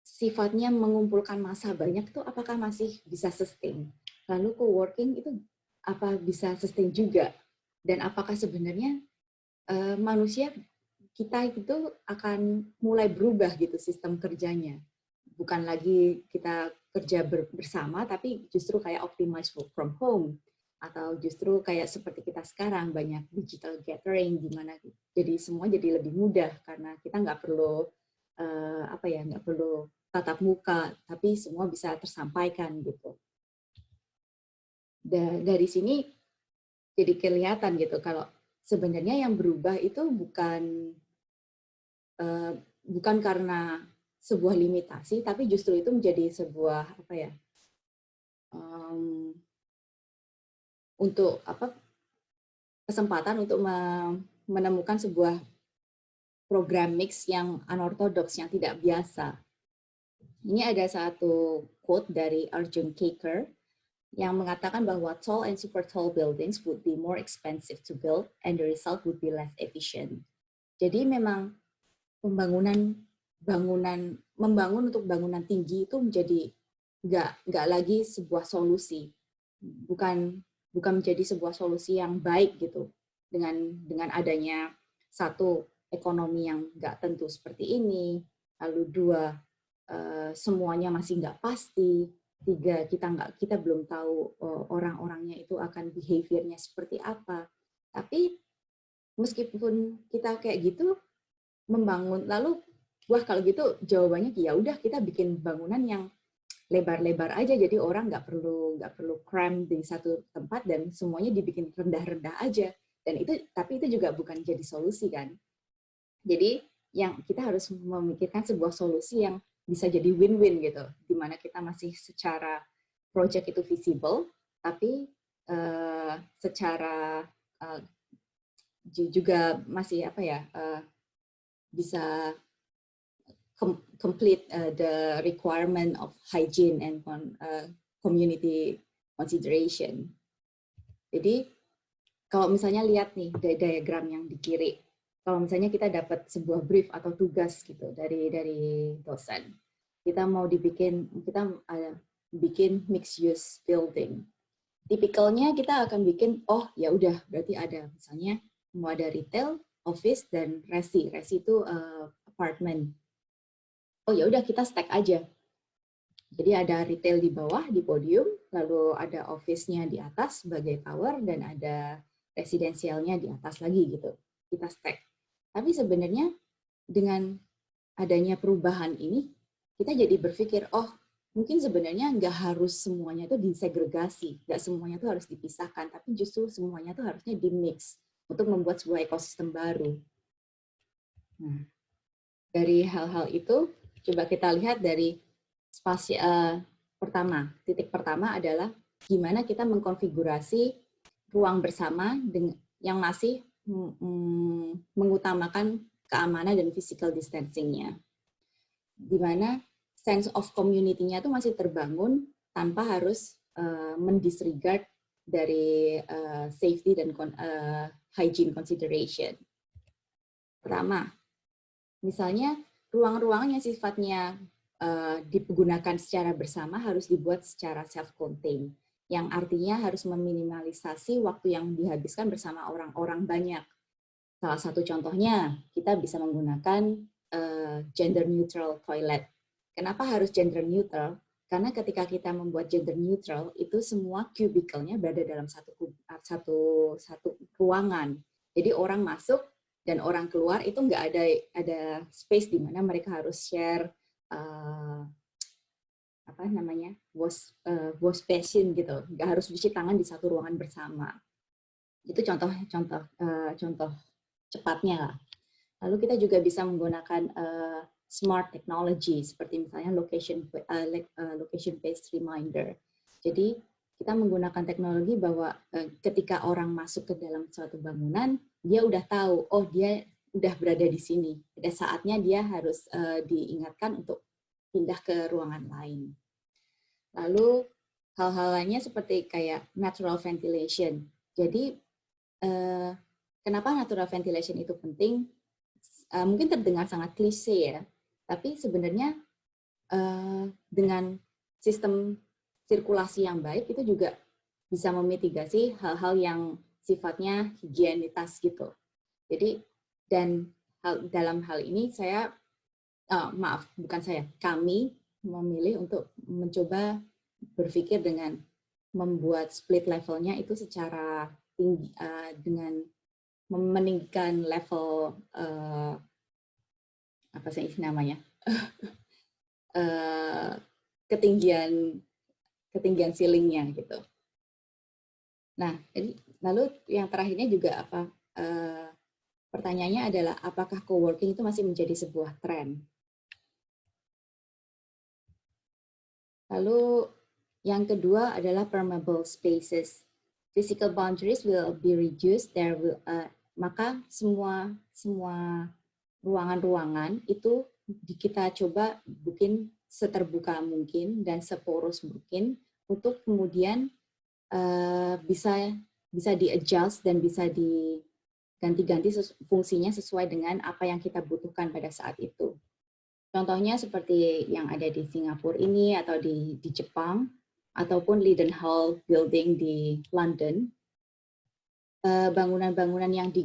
sifatnya mengumpulkan massa banyak itu apakah masih bisa sustain? Lalu co-working itu apa bisa sustain juga? Dan apakah sebenarnya manusia kita itu akan mulai berubah gitu sistem kerjanya, bukan lagi kita kerja bersama tapi justru kayak optimize work from home, atau justru kayak seperti kita sekarang banyak digital gathering di mana jadi semua jadi lebih mudah karena kita nggak perlu nggak perlu tatap muka tapi semua bisa tersampaikan gitu. Dari sini jadi kelihatan gitu kalau sebenarnya yang berubah itu bukan karena sebuah limitasi, tapi justru itu menjadi sebuah kesempatan untuk menemukan sebuah program mix yang unorthodox, yang tidak biasa. Ini ada satu quote dari Arjun Kaker yang mengatakan bahwa tall and super tall buildings would be more expensive to build and the result would be less efficient. Jadi memang membangun untuk bangunan tinggi itu menjadi nggak lagi sebuah solusi, bukan menjadi sebuah solusi yang baik gitu dengan adanya satu ekonomi yang nggak tentu seperti ini, lalu dua semuanya masih nggak pasti, tiga kita belum tahu orang-orangnya itu akan behaviornya seperti apa. Tapi meskipun kita kayak gitu membangun, lalu wah kalau gitu jawabannya ya udah kita bikin bangunan yang lebar-lebar aja, jadi orang nggak perlu cram di satu tempat dan semuanya dibikin rendah-rendah aja. Dan tapi itu juga bukan jadi solusi kan. Jadi yang kita harus memikirkan sebuah solusi yang bisa jadi win-win gitu, di mana kita masih secara project itu visible, tapi secara juga masih bisa complete the requirement of hygiene and community consideration. Jadi kalau misalnya lihat nih diagram yang di kiri, kalau misalnya kita dapat sebuah brief atau tugas gitu dari dosen, kita bikin mixed use building. Tipikalnya kita akan bikin, oh ya udah berarti ada misalnya mau ada retail, office dan resi. Resi itu apartment. Oh ya udah kita stack aja. Jadi ada retail di bawah di podium, lalu ada office-nya di atas sebagai tower dan ada residensialnya di atas lagi gitu. Kita stack. Tapi sebenarnya dengan adanya perubahan ini, kita jadi berpikir, oh mungkin sebenarnya nggak harus semuanya itu disegregasi, nggak semuanya itu harus dipisahkan, tapi justru semuanya itu harusnya di-mix untuk membuat sebuah ekosistem baru. Nah, dari hal-hal itu, coba kita lihat dari titik pertama adalah gimana kita mengkonfigurasi ruang bersama yang masih mengutamakan keamanan dan physical distancing-nya. Di mana sense of community-nya itu masih terbangun tanpa harus mendisregard dari safety dan hygiene consideration. Pertama, misalnya ruang-ruangan yang sifatnya digunakan secara bersama harus dibuat secara self-contained, yang artinya harus meminimalisasi waktu yang dihabiskan bersama orang-orang banyak. Salah satu contohnya, kita bisa menggunakan gender neutral toilet. Kenapa harus gender neutral? Karena ketika kita membuat gender neutral, itu semua cubicle-nya berada dalam satu ruangan. Jadi orang masuk dan orang keluar itu nggak ada space di mana mereka harus share wash basin gitu, nggak harus cuci tangan di satu ruangan bersama. Itu contoh cepatnya lah. Lalu kita juga bisa menggunakan smart technology seperti misalnya location based reminder. Jadi kita menggunakan teknologi bahwa ketika orang masuk ke dalam suatu bangunan, dia udah tahu, oh dia udah berada di sini. Pada saatnya dia harus diingatkan untuk pindah ke ruangan lain. Lalu hal-hal lainnya seperti kayak natural ventilation. Jadi kenapa natural ventilation itu penting? Mungkin terdengar sangat klise ya, tapi sebenarnya dengan sistem sirkulasi yang baik itu juga bisa memitigasi hal-hal yang sifatnya higienitas gitu. Jadi dalam hal ini kami memilih untuk mencoba berpikir dengan membuat split levelnya itu secara tinggi dengan meninggikan level ketinggian ceilingnya gitu. Nah, lalu yang terakhirnya juga pertanyaannya adalah apakah coworking itu masih menjadi sebuah tren? Lalu yang kedua adalah permeable spaces. Physical boundaries will be reduced. Maka semua ruangan-ruangan itu kita coba bikin seterbuka mungkin dan seporos mungkin untuk kemudian bisa di-adjust dan bisa diganti-ganti fungsinya sesuai dengan apa yang kita butuhkan pada saat itu. Contohnya seperti yang ada di Singapura ini atau di Jepang ataupun Leadenhall Building di London. Bangunan-bangunan yang di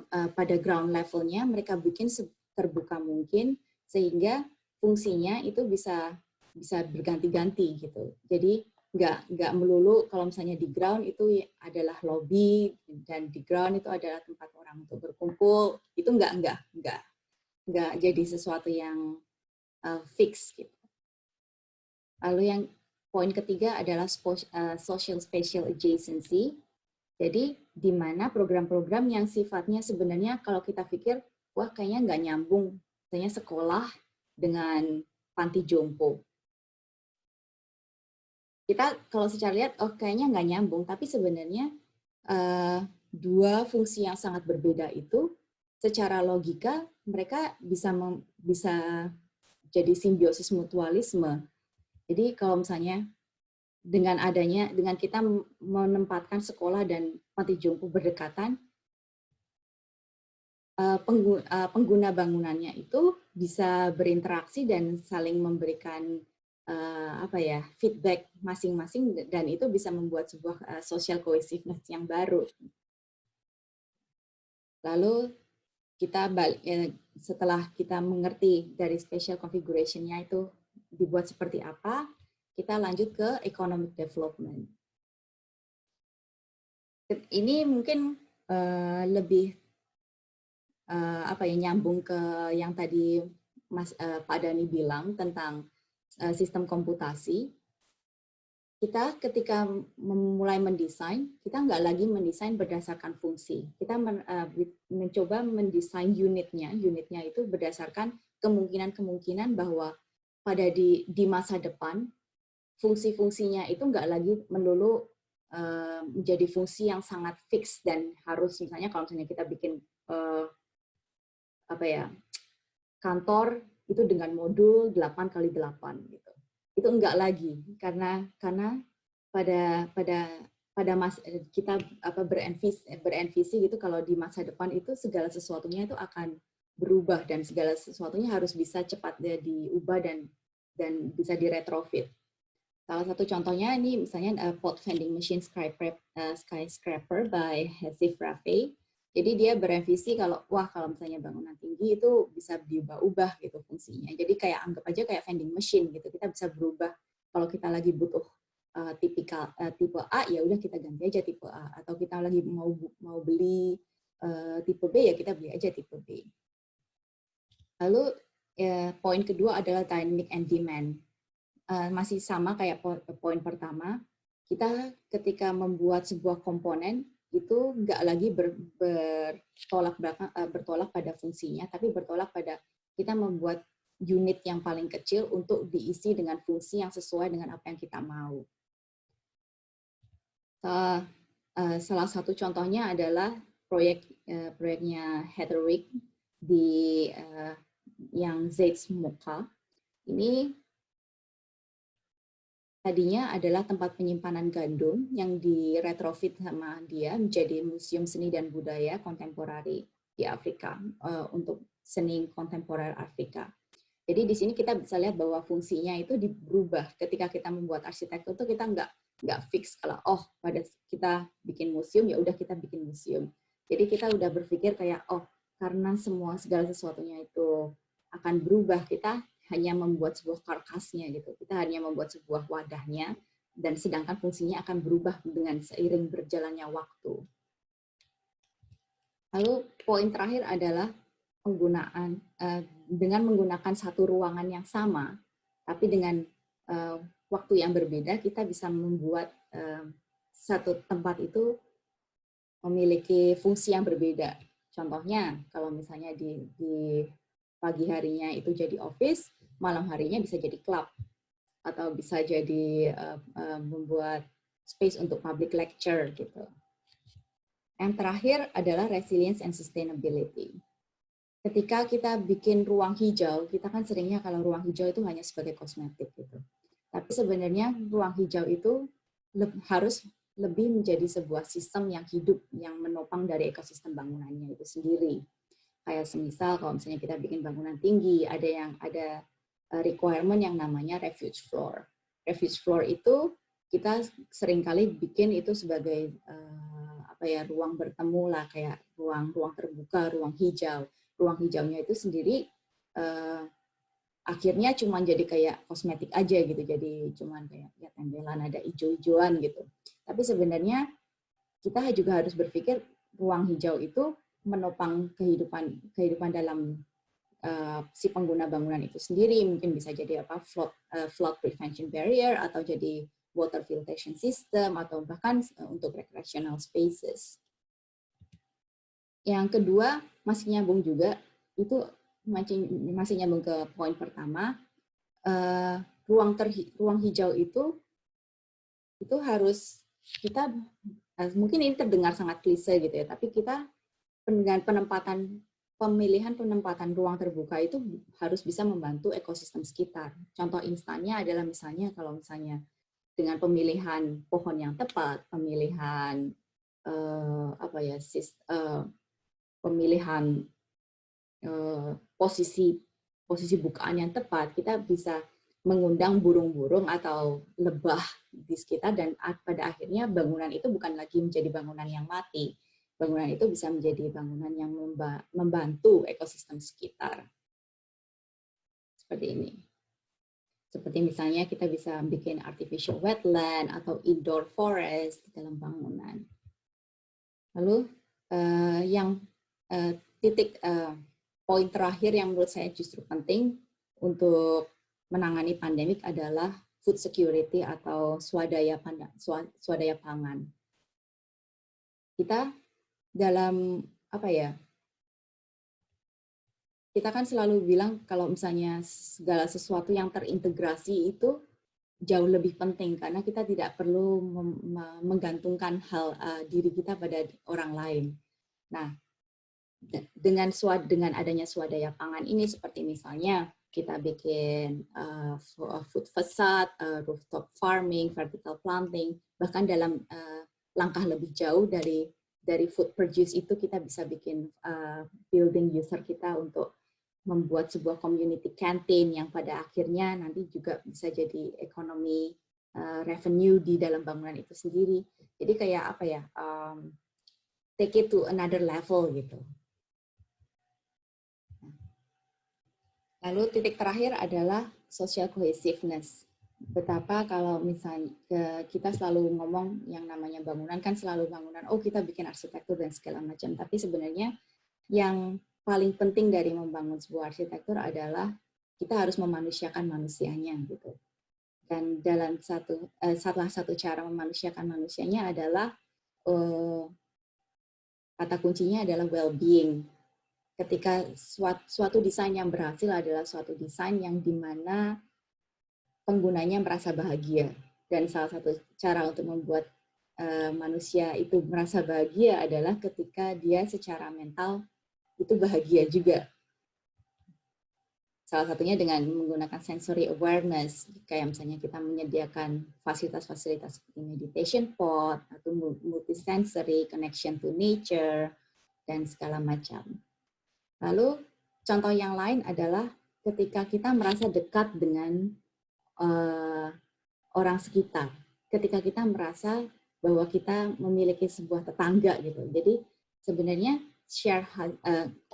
pada ground levelnya mereka bikin terbuka mungkin sehingga fungsinya itu bisa berganti-ganti gitu. Jadi nggak melulu kalau misalnya di ground itu adalah lobby dan di ground itu adalah tempat orang untuk berkumpul, itu nggak jadi sesuatu yang fix gitu. Lalu yang poin ketiga adalah social spatial adjacency. Jadi di mana program-program yang sifatnya sebenarnya kalau kita pikir wah kayaknya nggak nyambung, misalnya sekolah dengan panti jompo. Kita kalau secara lihat, oh kayaknya nggak nyambung, tapi sebenarnya dua fungsi yang sangat berbeda itu, secara logika mereka bisa jadi simbiosis mutualisme. Jadi kalau misalnya dengan kita menempatkan sekolah dan panti jompo berdekatan, pengguna bangunannya itu bisa berinteraksi dan saling memberikan feedback masing-masing dan itu bisa membuat sebuah social cohesiveness yang baru. Lalu kita setelah kita mengerti dari spatial configuration-nya itu dibuat seperti apa, kita lanjut ke economic development. Ini mungkin lebih nyambung ke yang tadi Pak Dhani bilang tentang sistem komputasi. Kita ketika memulai mendesain, kita nggak lagi mendesain berdasarkan fungsi. Kita mencoba mendesain unitnya. Unitnya itu berdasarkan kemungkinan-kemungkinan bahwa pada di masa depan, fungsi-fungsinya itu nggak lagi melulu menjadi fungsi yang sangat fix dan harus misalnya kalau misalnya kita bikin kantor itu dengan modul 8x8 gitu. Itu enggak lagi karena pada masa kita berenvisi gitu kalau di masa depan itu segala sesuatunya itu akan berubah dan segala sesuatunya harus bisa cepat diubah dan bisa diretrofit. Salah satu contohnya ini misalnya pod vending machine skyscraper by Hasif Rafe. Jadi dia berevisi kalau misalnya bangunan tinggi itu bisa diubah-ubah gitu fungsinya. Jadi kayak anggap aja kayak vending machine gitu. Kita bisa berubah kalau kita lagi butuh tipe A ya udah kita ganti aja tipe A atau kita lagi mau beli tipe B ya kita beli aja tipe B. Lalu poin kedua adalah dynamic and demand. Masih sama kayak poin pertama. Kita ketika membuat sebuah komponen itu nggak lagi bertolak pada fungsinya, tapi bertolak pada kita membuat unit yang paling kecil untuk diisi dengan fungsi yang sesuai dengan apa yang kita mau. Salah satu contohnya adalah proyeknya Heatherwick di yang Zeitz-Mocha. Ini tadinya adalah tempat penyimpanan gandum yang diretrofit sama dia menjadi museum seni dan budaya kontemporari di Afrika untuk seni kontemporer Afrika. Jadi di sini kita bisa lihat bahwa fungsinya itu berubah ketika kita membuat arsitektur itu kita nggak fix kalau pada kita bikin museum ya udah kita bikin museum. Jadi kita udah berpikir kayak karena segala sesuatunya itu akan berubah, kita hanya membuat sebuah karkasnya gitu. Kita hanya membuat sebuah wadahnya dan sedangkan fungsinya akan berubah dengan seiring berjalannya waktu. Lalu poin terakhir adalah penggunaan dengan menggunakan satu ruangan yang sama, tapi dengan waktu yang berbeda kita bisa membuat satu tempat itu memiliki fungsi yang berbeda. Contohnya kalau misalnya di pagi harinya itu jadi office, malam harinya bisa jadi club atau bisa jadi membuat space untuk public lecture gitu. Yang terakhir adalah resilience and sustainability. ketika kita bikin ruang hijau, kita kan seringnya kalau ruang hijau itu hanya sebagai kosmetik gitu. Tapi sebenarnya ruang hijau itu harus lebih menjadi sebuah sistem yang hidup, yang menopang dari ekosistem bangunannya itu sendiri. Kayak semisal kalau misalnya kita bikin bangunan tinggi, ada requirement yang namanya refuge floor. Refuge floor itu kita seringkali bikin itu sebagai ruang bertemu lah, kayak ruang terbuka, ruang hijau. Ruang hijaunya itu sendiri akhirnya cuma jadi kayak kosmetik aja gitu, jadi cuma kayak ya tembelan ada hijau-hijauan gitu. Tapi sebenarnya kita juga harus berpikir ruang hijau itu menopang kehidupan dalam si pengguna bangunan itu sendiri. Mungkin bisa jadi flood prevention barrier, atau jadi water filtration system, atau bahkan untuk recreational spaces. Yang kedua, masih nyambung juga, itu masih nyambung ke poin pertama, ruang hijau itu harus kita, mungkin ini terdengar sangat klise gitu ya, tapi kita dengan pemilihan penempatan ruang terbuka itu harus bisa membantu ekosistem sekitar. Contoh instannya adalah misalnya kalau misalnya dengan pemilihan pohon yang tepat, pemilihan pemilihan posisi bukaan yang tepat, kita bisa mengundang burung-burung atau lebah di sekitar, dan pada akhirnya bangunan itu bukan lagi menjadi bangunan yang mati. Bangunan itu bisa menjadi bangunan yang membantu ekosistem sekitar. Seperti ini. Seperti misalnya kita bisa bikin artificial wetland atau indoor forest di dalam bangunan. Lalu poin terakhir yang menurut saya justru penting untuk menangani pandemik adalah food security atau swadaya pangan. Kita dalam kita kan selalu bilang kalau misalnya segala sesuatu yang terintegrasi itu jauh lebih penting, karena kita tidak perlu menggantungkan diri kita pada orang lain. Nah, dengan adanya swadaya pangan ini, seperti misalnya kita bikin food facade, rooftop farming, vertical planting, bahkan dalam langkah lebih jauh dari food produce itu kita bisa bikin building user kita untuk membuat sebuah community canteen yang pada akhirnya nanti juga bisa jadi ekonomi revenue di dalam bangunan itu sendiri. Jadi kayak take it to another level gitu. Lalu titik terakhir adalah social cohesiveness. Betapa kalau misalnya kita selalu ngomong yang namanya bangunan kan selalu bangunan, oh kita bikin arsitektur dan segala macam. Tapi sebenarnya yang paling penting dari membangun sebuah arsitektur adalah kita harus memanusiakan manusianya gitu. Dan dalam salah satu cara memanusiakan manusianya adalah kata kuncinya adalah well-being. Ketika suatu desain yang berhasil adalah suatu desain yang dimana penggunanya merasa bahagia. Dan salah satu cara untuk membuat manusia itu merasa bahagia adalah ketika dia secara mental itu bahagia juga. Salah satunya dengan menggunakan sensory awareness, kayak misalnya kita menyediakan fasilitas-fasilitas seperti meditation pod, atau multisensory, connection to nature, dan segala macam. Lalu contoh yang lain adalah ketika kita merasa dekat dengan orang sekitar, ketika kita merasa bahwa kita memiliki sebuah tetangga gitu. Jadi sebenarnya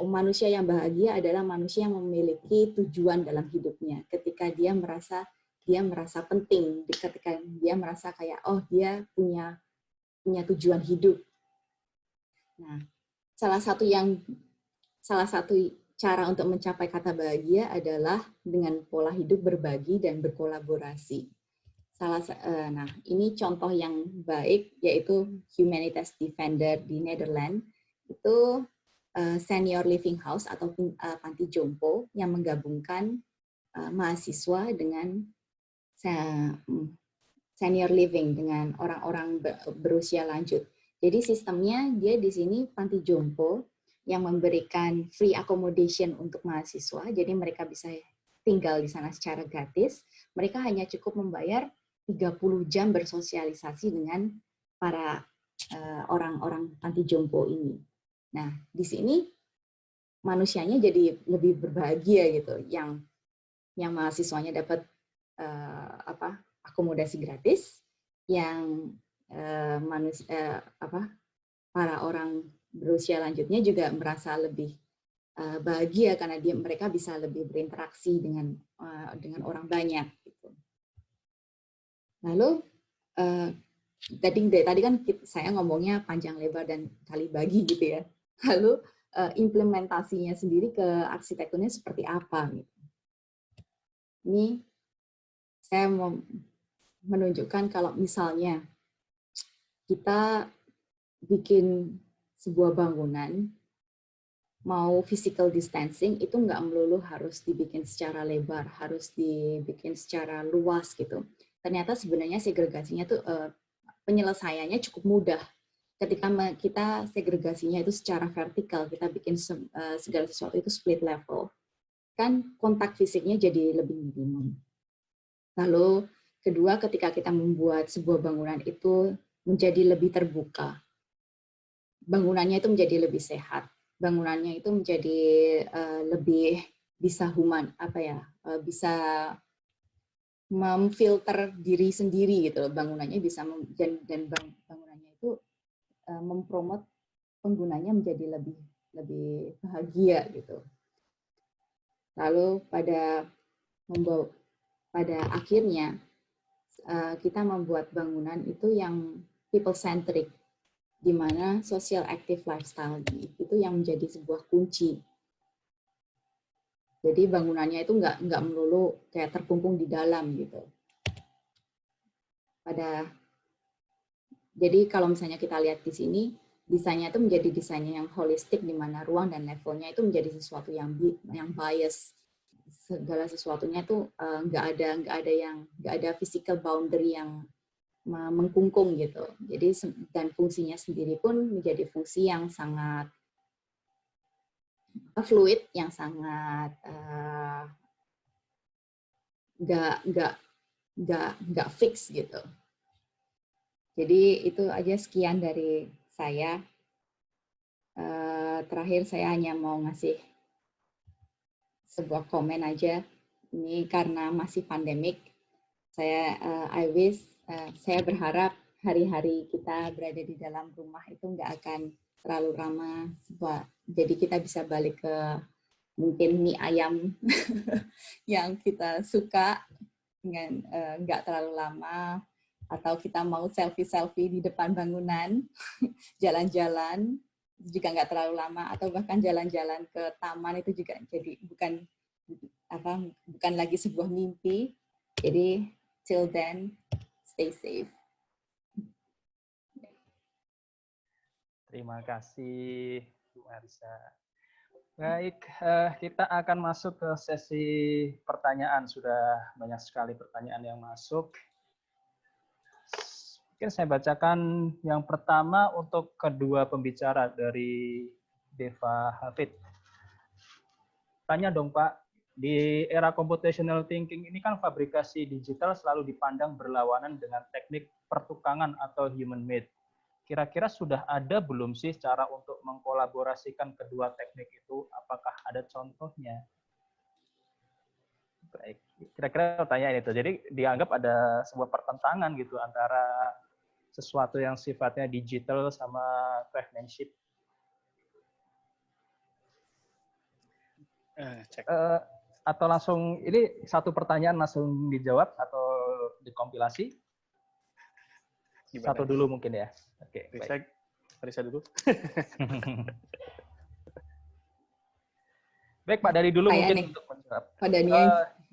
manusia yang bahagia adalah manusia yang memiliki tujuan dalam hidupnya. Ketika dia merasa penting, ketika dia merasa kayak dia punya tujuan hidup. Nah, salah satu cara untuk mencapai kata bahagia adalah dengan pola hidup berbagi dan berkolaborasi. Nah, ini contoh yang baik, yaitu Humanitas Defender di Netherlands. Itu senior living house atau panti jompo yang menggabungkan mahasiswa dengan senior living, dengan orang-orang berusia lanjut. Jadi sistemnya dia di sini panti jompo yang memberikan free accommodation untuk mahasiswa, jadi mereka bisa tinggal di sana secara gratis. Mereka hanya cukup membayar 30 jam bersosialisasi dengan para orang-orang panti jompo ini. Nah, di sini manusianya jadi lebih berbahagia gitu, yang mahasiswanya dapat akomodasi gratis, yang para orang berusia lanjutnya juga merasa lebih bahagia karena mereka bisa lebih berinteraksi dengan orang banyak. Gitu. Lalu tadi kan saya ngomongnya panjang lebar dan kali bagi gitu ya. Lalu implementasinya sendiri ke arsitekturnya seperti apa? Gitu. Ini saya mau menunjukkan kalau misalnya kita bikin sebuah bangunan, mau physical distancing itu nggak melulu harus dibikin secara lebar, harus dibikin secara luas gitu. Ternyata sebenarnya segregasinya tuh penyelesaiannya cukup mudah. Ketika kita segregasinya itu secara vertikal, kita bikin segala sesuatu itu split level, kan kontak fisiknya jadi lebih minimum. Lalu kedua, ketika kita membuat sebuah bangunan itu menjadi lebih terbuka, bangunannya itu menjadi lebih sehat, bangunannya itu menjadi lebih bisa bisa memfilter diri sendiri gitu, bangunannya bisa dan bangunannya itu mempromot penggunanya menjadi lebih bahagia gitu. Lalu pada akhirnya kita membuat bangunan itu yang people centric, di mana social active lifestyle itu yang menjadi sebuah kunci. Jadi bangunannya itu nggak melulu kayak terkungkung di dalam gitu. Jadi kalau misalnya kita lihat di sini, desainnya itu menjadi desainnya yang holistik, di mana ruang dan levelnya itu menjadi sesuatu yang bias. Segala sesuatunya itu nggak ada physical boundary yang mengkungkung gitu. Jadi dan fungsinya sendiri pun menjadi fungsi yang sangat fluid, yang sangat nggak fix gitu. Jadi itu aja, sekian dari saya. Terakhir saya hanya mau ngasih sebuah komen aja. Ini karena masih pandemik, saya saya berharap hari-hari kita berada di dalam rumah itu nggak akan terlalu lama. Jadi kita bisa balik ke mungkin mie ayam yang kita suka dengan nggak terlalu lama, atau kita mau selfie di depan bangunan, jalan-jalan juga nggak terlalu lama, atau bahkan jalan-jalan ke taman itu juga jadi bukan lagi sebuah mimpi. Jadi till then, stay safe. Terima kasih, Bu Marisa. Baik, kita akan masuk ke sesi pertanyaan. Sudah banyak sekali pertanyaan yang masuk. Mungkin saya bacakan yang pertama untuk kedua pembicara dari Deva Hafid. Tanya dong Pak, di era computational thinking ini kan fabrikasi digital selalu dipandang berlawanan dengan teknik pertukangan atau human made. Kira-kira sudah ada belum sih cara untuk mengkolaborasikan kedua teknik itu? Apakah ada contohnya? Baik, kira-kira pertanyaan itu. Jadi dianggap ada sebuah pertentangan gitu antara sesuatu yang sifatnya digital sama craftsmanship. Atau langsung, ini satu pertanyaan langsung dijawab atau dikompilasi? Gimana? Satu dulu mungkin ya. Oke, baik. Marisa dulu. Baik, Pak Dani dulu mungkin nih, untuk menjawab. Pak Dani.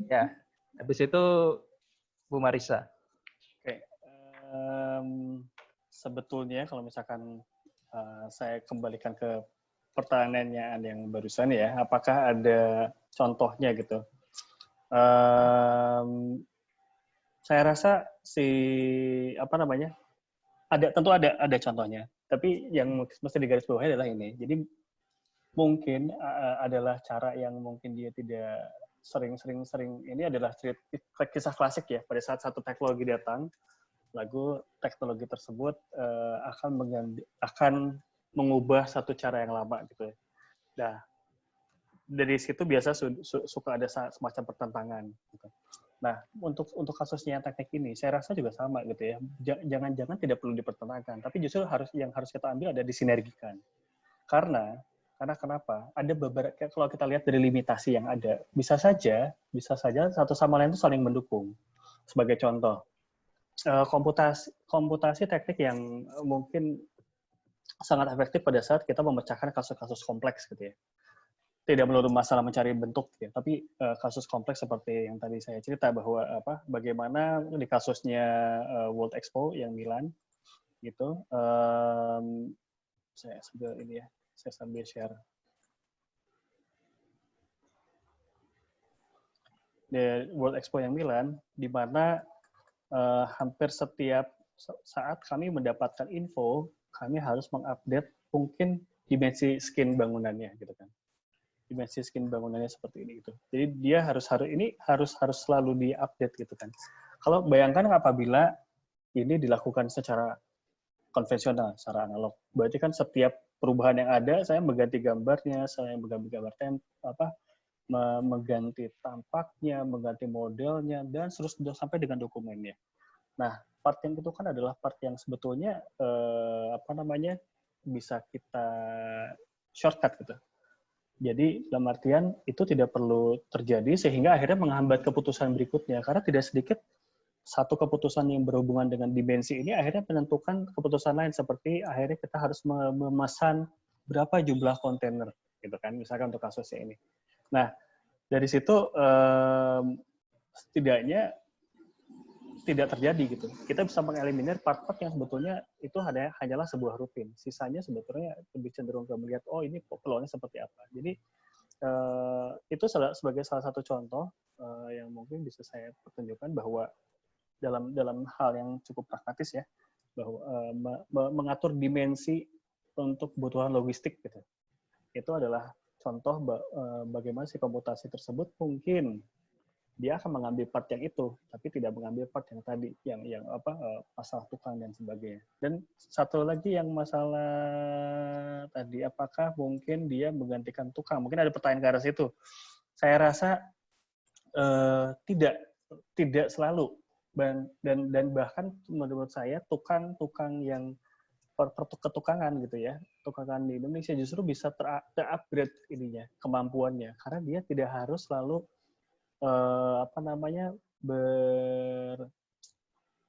Ya, habis itu Bu Marisa. Oke. Sebetulnya kalau misalkan saya kembalikan ke pertanyaannya yang barusan ya, apakah ada contohnya gitu? Saya rasa tentu ada contohnya. Tapi yang mesti digarisbawahi adalah ini. Jadi mungkin adalah cara yang mungkin dia tidak sering ini adalah kisah klasik ya, pada saat satu teknologi datang, lalu teknologi tersebut akan mengubah satu cara yang lama gitu ya. Nah, dari situ biasa suka ada semacam pertentangan gitu. Nah, untuk kasusnya teknik ini, saya rasa juga sama gitu ya. Jangan-jangan tidak perlu dipertentangkan, tapi justru yang harus kita ambil ada disinergikan. Karena kenapa? Ada beberapa, kalau kita lihat dari limitasi yang ada, bisa saja satu sama lain itu saling mendukung. Sebagai contoh, komputasi teknik yang mungkin sangat efektif pada saat kita memecahkan kasus-kasus kompleks gitu ya. Tidak melulu masalah mencari bentuk ya, tapi kasus kompleks seperti yang tadi saya cerita bahwa bagaimana di kasusnya World Expo yang Milan gitu, saya sambil share di World Expo yang Milan, di mana hampir setiap saat kami mendapatkan info, kami harus mengupdate mungkin dimensi skin bangunannya gitu kan. Dimensi skin bangunannya seperti ini gitu. Jadi dia harus selalu diupdate gitu kan. Kalau bayangkan apabila ini dilakukan secara konvensional, secara analog, berarti kan setiap perubahan yang ada, saya mengganti gambarnya, saya mengganti mengganti tampaknya, mengganti modelnya, dan seterusnya sampai dengan dokumennya. Nah, part yang itu kan adalah part yang sebetulnya bisa kita shortcut gitu. Jadi dalam artian itu tidak perlu terjadi sehingga akhirnya menghambat keputusan berikutnya, karena tidak sedikit satu keputusan yang berhubungan dengan dimensi ini akhirnya menentukan keputusan lain, seperti akhirnya kita harus memesan berapa jumlah kontainer gitu kan, misalkan untuk kasusnya ini. Nah, dari situ setidaknya tidak terjadi gitu. Kita bisa mengeliminir part-part yang sebetulnya itu hanyalah sebuah rutin. Sisanya sebetulnya lebih cenderung ke melihat, oh ini peluangnya seperti apa. Jadi itu sebagai salah satu contoh yang mungkin bisa saya pertunjukkan bahwa dalam hal yang cukup pragmatis ya, bahwa mengatur dimensi untuk kebutuhan logistik gitu. Itu adalah contoh bagaimana si komputasi tersebut mungkin dia akan mengambil part yang itu, tapi tidak mengambil part yang tadi, yang masalah tukang dan sebagainya. Dan satu lagi yang masalah tadi, apakah mungkin dia menggantikan tukang? Mungkin ada pertanyaan ke arah situ. Saya rasa tidak selalu, dan bahkan menurut saya tukang yang ketukangan gitu ya, tukangan di Indonesia justru bisa terupgrade ininya, kemampuannya, karena dia tidak harus selalu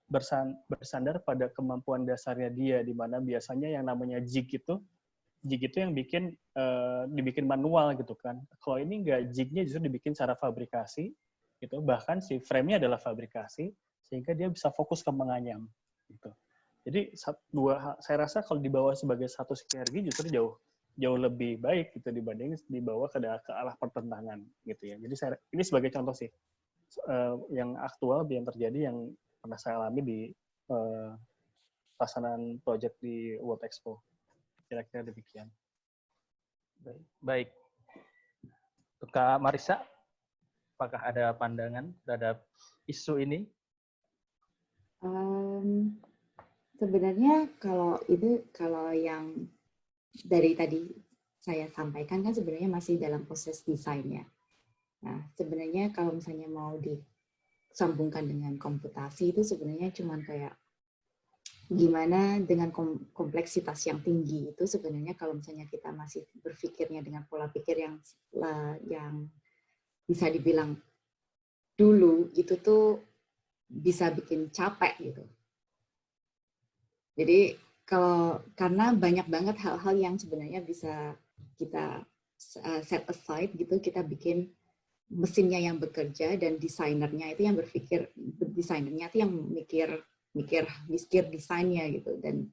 bersandar pada kemampuan dasarnya dia, di mana biasanya yang namanya jig itu yang dibikin manual gitu kan. Kalau ini enggak, jignya justru dibikin secara fabrikasi gitu, bahkan si frame-nya adalah fabrikasi sehingga dia bisa fokus ke menganyam gitu. Jadi saya rasa kalau dibawa sebagai satu sinergi justru jauh lebih baik gitu dibanding dibawa ke arah pertentangan gitu ya. Jadi ini sebagai contoh sih yang aktual yang terjadi, yang pernah saya alami di pelaksanaan project di World Expo. Kira-kira demikian. Baik. Untuk Kak Marissa, apakah ada pandangan terhadap isu ini? Sebenarnya kalau yang dari tadi saya sampaikan kan sebenarnya masih dalam proses desainnya. Nah, sebenarnya kalau misalnya mau disambungkan dengan komputasi itu sebenarnya cuman kayak gimana dengan kompleksitas yang tinggi itu sebenarnya kalau misalnya kita masih berpikirnya dengan pola pikir yang bisa dibilang dulu itu tuh bisa bikin capek gitu. Jadi karena banyak banget hal-hal yang sebenarnya bisa kita set aside gitu, kita bikin mesinnya yang bekerja dan desainernya itu yang berpikir, desainernya itu yang mikir desainnya gitu, dan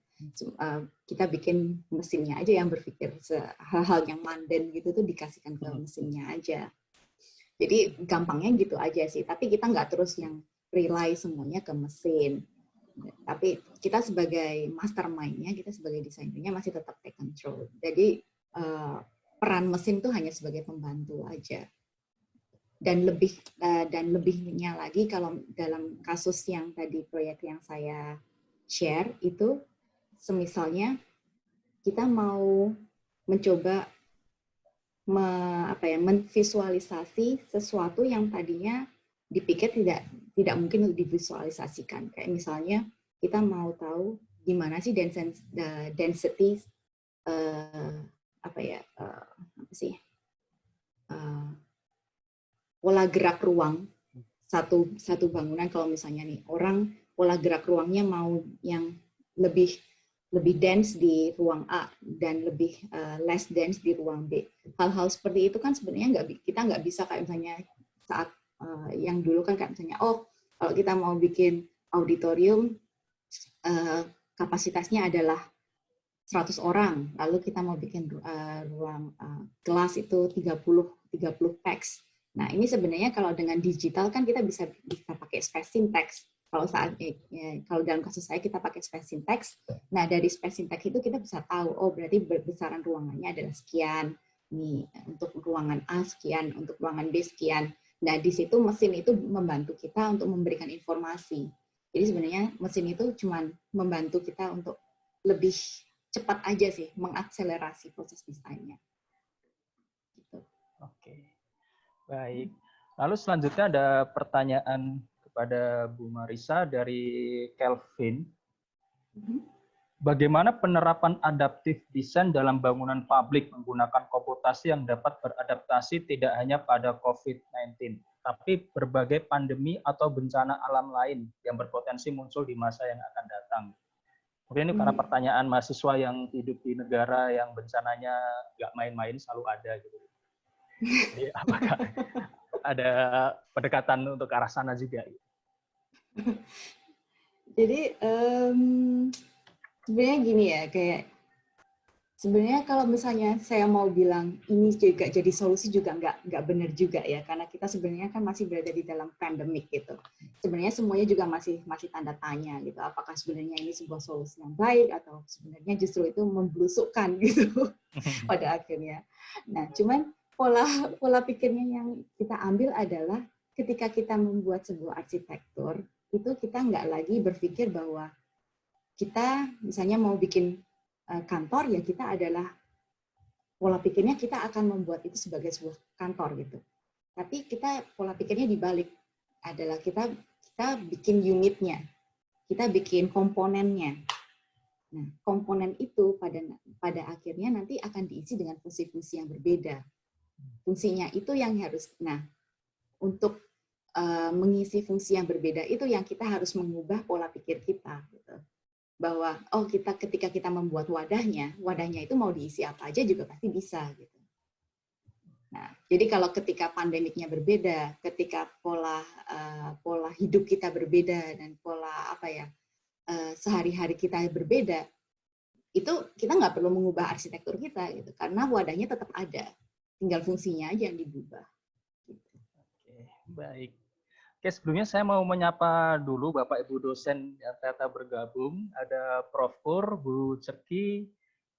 kita bikin mesinnya aja yang berpikir, hal-hal yang manden gitu tuh dikasihkan ke mesinnya aja. Jadi gampangnya gitu aja sih, tapi kita nggak terus yang rely semuanya ke mesin. Tapi kita sebagai mastermind-nya, kita sebagai desainernya masih tetap take control. Jadi peran mesin itu hanya sebagai pembantu aja. Dan lebihnya lagi kalau dalam kasus yang tadi proyek yang saya share itu, semisalnya kita mau mencoba memvisualisasi sesuatu yang tadinya dipikir tidak mungkin untuk divisualisasikan. Kayak misalnya kita mau tahu gimana sih density pola gerak ruang satu bangunan. Kalau misalnya nih orang pola gerak ruangnya mau yang lebih dense di ruang A dan lebih less dense di ruang B. Hal-hal seperti itu kan sebenarnya kita nggak bisa kayak misalnya saat yang dulu kan kayak misalnya kalau kita mau bikin auditorium kapasitasnya adalah 100 orang, lalu kita mau bikin ruang kelas itu 30 pax. Nah, ini sebenarnya kalau dengan digital kan kita bisa pakai space syntax. Kalau dalam kasus saya kita pakai space syntax. Nah, dari space syntax itu kita bisa tahu, berarti besaran ruangannya adalah sekian. Nih, untuk ruangan A sekian, untuk ruangan B sekian. Nah, di situ mesin itu membantu kita untuk memberikan informasi. Jadi sebenarnya mesin itu cuma membantu kita untuk lebih cepat aja sih mengakselerasi proses desainnya. Gitu. Oke. Baik. Lalu selanjutnya ada pertanyaan kepada Bu Marisa dari Kelvin. Bagaimana penerapan adaptif desain dalam bangunan publik menggunakan komputasi yang dapat beradaptasi tidak hanya pada COVID-19, tapi berbagai pandemi atau bencana alam lain yang berpotensi muncul di masa yang akan datang? Mungkin ini karena pertanyaan mahasiswa yang hidup di negara yang bencananya nggak main-main, selalu ada gitu. Jadi apakah ada pendekatan untuk ke arah sana juga? Jadi sebenarnya gini ya, kayak sebenarnya kalau misalnya saya mau bilang ini juga jadi solusi juga nggak benar juga ya, karena kita sebenarnya kan masih berada di dalam pandemik gitu. Sebenarnya semuanya juga masih tanda tanya gitu, apakah sebenarnya ini sebuah solusi yang baik atau sebenarnya justru itu memblusukkan gitu pada akhirnya. Nah, cuman pola pikirnya yang kita ambil adalah ketika kita membuat sebuah arsitektur itu kita nggak lagi berpikir bahwa kita misalnya mau bikin kantor, ya kita adalah pola pikirnya kita akan membuat itu sebagai sebuah kantor gitu. Tapi kita pola pikirnya dibalik, adalah kita bikin unitnya, kita bikin komponennya. Nah, komponen itu pada akhirnya nanti akan diisi dengan fungsi-fungsi yang berbeda. Fungsinya itu yang harus, untuk mengisi fungsi yang berbeda itu yang kita harus mengubah pola pikir kita gitu. Bahwa ketika kita membuat wadahnya itu mau diisi apa aja juga pasti bisa gitu. Nah, jadi kalau ketika pandemiknya berbeda, ketika pola hidup kita berbeda dan pola sehari-hari kita berbeda, itu kita nggak perlu mengubah arsitektur kita gitu, karena wadahnya tetap ada, tinggal fungsinya aja yang diubah. Gitu. Oke, baik. Oke, sebelumnya saya mau menyapa dulu Bapak Ibu dosen yang ternyata bergabung. Ada Prof. Pur, Bu Cerki,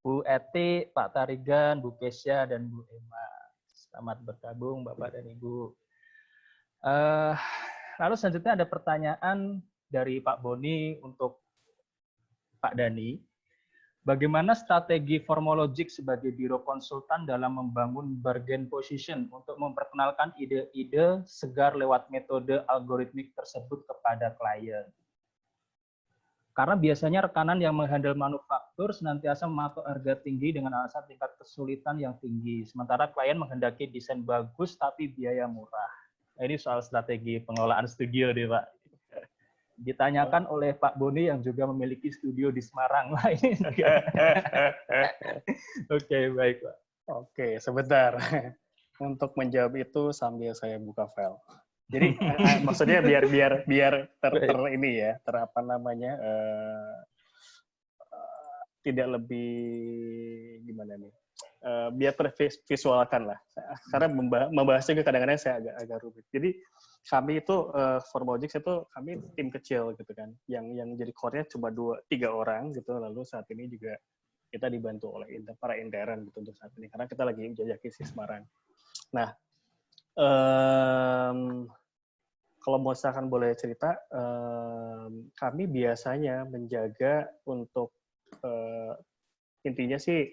Bu Eti, Pak Tarigan, Bu Kesya, dan Bu Emma. Selamat bergabung Bapak dan Ibu. Lalu selanjutnya ada pertanyaan dari Pak Boni untuk Pak Dani. Bagaimana strategi Formologic sebagai biro konsultan dalam membangun bargain position untuk memperkenalkan ide-ide segar lewat metode algoritmik tersebut kepada klien? Karena biasanya rekanan yang menghandle manufaktur senantiasa mematok harga tinggi dengan alasan tingkat kesulitan yang tinggi. Sementara klien menghendaki desain bagus tapi biaya murah. Nah, ini soal strategi pengelolaan studio deh, Pak. Ditanyakan oleh Pak Boni yang juga memiliki studio di Semarang. Oke, baik Pak. Oke, sebentar. Untuk menjawab itu sambil saya buka file. Jadi maksudnya biar ini ya, tidak lebih gimana nih? Biar tervisualkan lah. Karena membahasnya kadang-kadang saya agak rumit. Jadi kami itu Formologic itu kami tim kecil gitu kan, yang jadi core-nya cuma 2-3 orang gitu. Lalu saat ini juga kita dibantu oleh para intern gitu untuk saat ini karena kita lagi menjajaki si Semarang. Nah, kalau misalkan boleh cerita, kami biasanya menjaga untuk intinya sih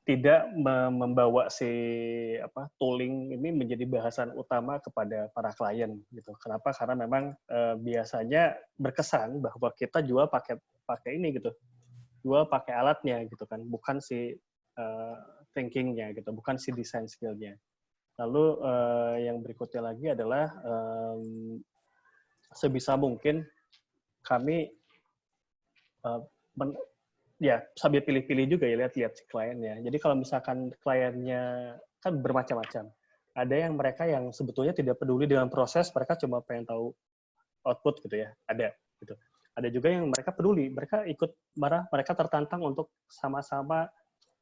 tidak membawa si tooling ini menjadi bahasan utama kepada para klien gitu. Kenapa? Karena memang biasanya berkesan bahwa kita jual pakai ini gitu, jual pakai alatnya gitu kan, bukan si thinkingnya gitu, bukan si design skill-nya. Lalu yang berikutnya lagi adalah sebisa mungkin kami ya sambil pilih-pilih juga ya lihat si kliennya. Jadi kalau misalkan kliennya kan bermacam-macam. Ada yang mereka yang sebetulnya tidak peduli dengan proses, mereka cuma pengen tahu output gitu ya. Ada gitu. Ada juga yang mereka peduli, mereka ikut mereka tertantang untuk sama-sama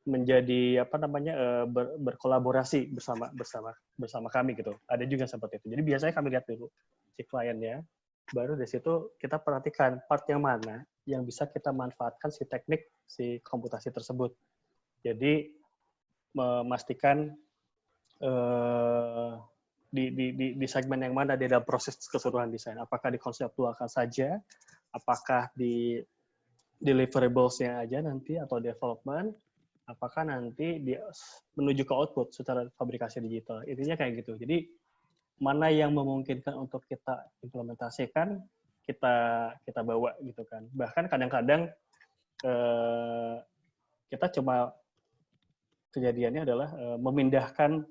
menjadi berkolaborasi bersama kami gitu. Ada juga seperti itu. Jadi biasanya kami lihat dulu si kliennya, baru dari situ kita perhatikan part yang mana yang bisa kita manfaatkan si teknik si komputasi tersebut. Jadi memastikan di segmen yang mana di dalam proses keseluruhan desain. Apakah di konseptualkan saja, apakah di deliverables-nya aja nanti atau development, apakah nanti menuju ke output secara fabrikasi digital. Intinya kayak gitu. Jadi mana yang memungkinkan untuk kita implementasikan, kita bawa gitu kan. Bahkan kadang-kadang kita cuma kejadiannya adalah memindahkan,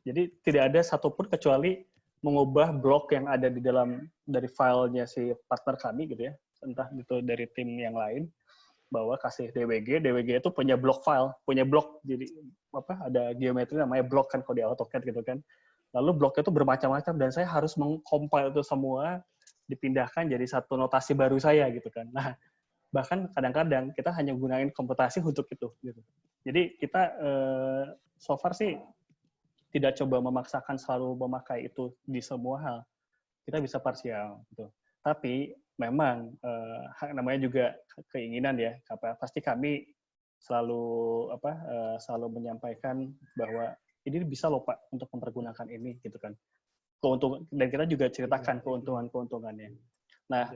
jadi tidak ada satupun kecuali mengubah blok yang ada di dalam dari filenya si partner kami gitu ya, entah itu dari tim yang lain, bahwa kasih DWG itu punya blok file, punya blok, jadi ada geometri namanya blok kan kalau di AutoCAD gitu kan. Lalu blok itu bermacam-macam dan saya harus mengcompile itu semua, dipindahkan jadi satu notasi baru saya gitu kan. Nah, bahkan kadang-kadang kita hanya gunain komputasi untuk itu gitu. Jadi kita so far sih tidak coba memaksakan selalu memakai itu di semua hal. Kita bisa parsial gitu. Tapi memang namanya juga keinginan ya. Pasti kami selalu selalu menyampaikan bahwa ini bisa loh Pak untuk mempergunakan ini gitu kan. Keuntungan, dan kita juga ceritakan keuntungannya. Nah,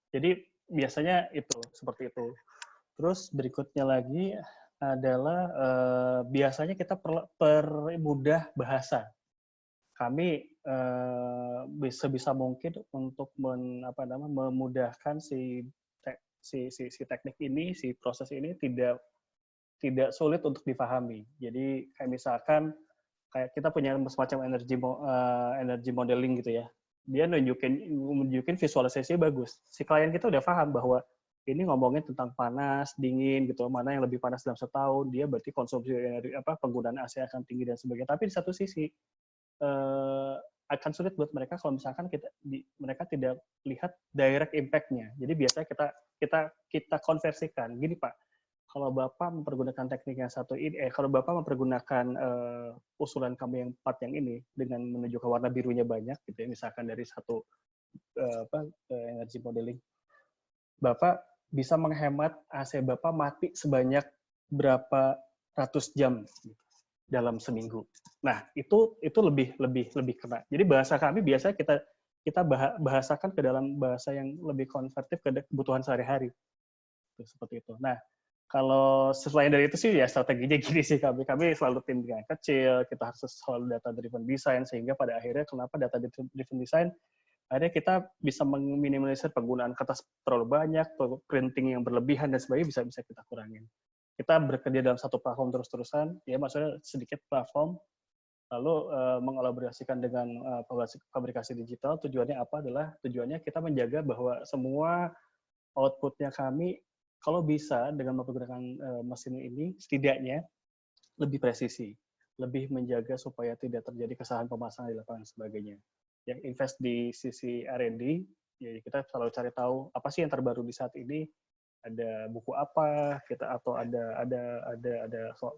jadi biasanya itu seperti itu. Terus berikutnya lagi adalah biasanya kita permudah bahasa. Kami sebisa mungkin untuk memudahkan si teknik ini, si proses ini tidak sulit untuk dipahami. Jadi kayak misalkan kayak kita punya semacam energy modeling gitu ya. Dia nunjukin visualisasinya bagus. Si klien kita udah paham bahwa ini ngomongin tentang panas, dingin gitu, mana yang lebih panas dalam setahun, dia berarti konsumsi energi penggunaan AC akan tinggi dan sebagainya. Tapi di satu sisi akan sulit buat mereka kalau misalkan mereka tidak lihat direct impact-nya. Jadi biasanya kita konversikan. Gini Pak, kalau Bapak mempergunakan teknik yang satu ini, kalau Bapak mempergunakan usulan kami yang part yang ini dengan menunjukkan warna birunya banyak, gitu ya, misalkan dari satu energy modeling, Bapak bisa menghemat AC Bapak mati sebanyak berapa ratus jam dalam seminggu. Nah, itu lebih kena. Jadi bahasa kami biasanya kita bahasakan ke dalam bahasa yang lebih konvertif ke kebutuhan sehari-hari. Seperti itu. Nah, kalau selain dari itu sih ya strateginya gini sih, kami selalu tim yang kecil, kita harus selalu data driven design, sehingga pada akhirnya kenapa data driven design akhirnya kita bisa meminimalisir penggunaan kertas terlalu banyak, printing yang berlebihan dan sebagainya bisa kita kurangin. Kita bekerja dalam satu platform terus-terusan, ya maksudnya sedikit platform, lalu mengelaborasikan dengan fabrikasi digital. Tujuannya apa? Tujuannya kita menjaga bahwa semua outputnya kami kalau bisa dengan menggunakan mesin ini setidaknya lebih presisi, lebih menjaga supaya tidak terjadi kesalahan pemasangan di lapangan dan sebagainya. Yang invest di sisi R&D, ya kita selalu cari tahu apa sih yang terbaru di saat ini, ada buku apa, atau ada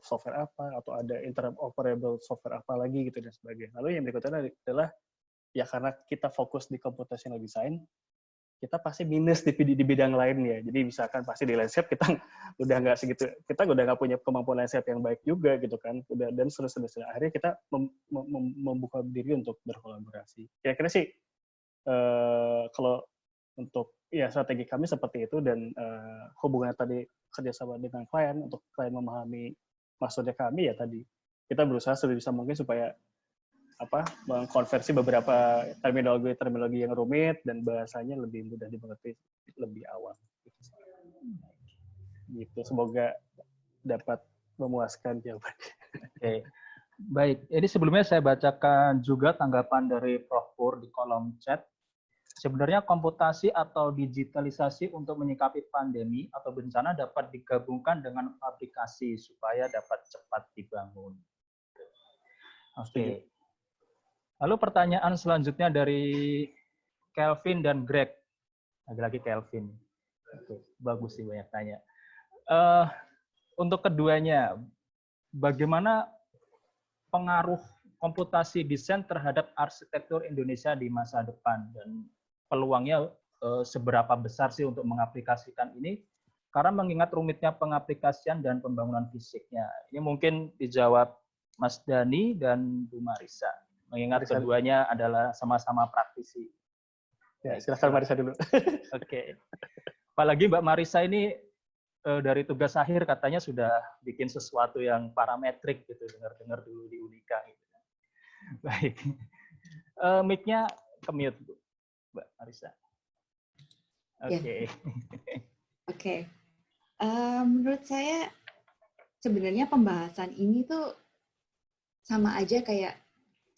software apa, atau ada interoperable software apa lagi gitu dan sebagainya. Lalu yang berikutnya adalah ya karena kita fokus di computational design, kita pasti minus di bidang lain ya. Jadi misalkan pasti di landscape kita udah nggak segitu, kita udah nggak punya kemampuan landscape yang baik juga gitu kan. Udah, dan seterusnya. Akhirnya kita membuka diri untuk berkolaborasi. Kira-kira sih kalau untuk ya strategi kami seperti itu, dan hubungan tadi kerjasama dengan klien untuk klien memahami maksudnya kami ya tadi kita berusaha sebisa mungkin supaya mengkonversi beberapa terminologi yang rumit dan bahasanya lebih mudah dimengerti lebih awam. Gitu. Semoga dapat memuaskan jawabannya. Oke. Baik, ini sebelumnya saya bacakan juga tanggapan dari Prof. Pur di kolom chat. Sebenarnya komputasi atau digitalisasi untuk menyikapi pandemi atau bencana dapat digabungkan dengan aplikasi supaya dapat cepat dibangun. Oke. Lalu pertanyaan selanjutnya dari Kelvin dan Greg. Lagi-lagi Kelvin. Oke, bagus sih banyak tanya. Untuk keduanya, bagaimana pengaruh komputasi desain terhadap arsitektur Indonesia di masa depan, dan peluangnya seberapa besar sih untuk mengaplikasikan ini? Karena mengingat rumitnya pengaplikasian dan pembangunan fisiknya. Ini mungkin dijawab Mas Dhani dan Bu Marisa. Mengingat keduanya adalah sama-sama praktisi. Ya, silakan Marisa dulu. Oke. Apalagi Mbak Marisa ini dari tugas akhir katanya sudah bikin sesuatu yang parametrik gitu, dengar-dengar dulu di Unika gitu. Baik. Mic-nya ke-mute, Bu. Mbak Marisa. Oke. Oke. Menurut saya sebenarnya pembahasan ini tuh sama aja kayak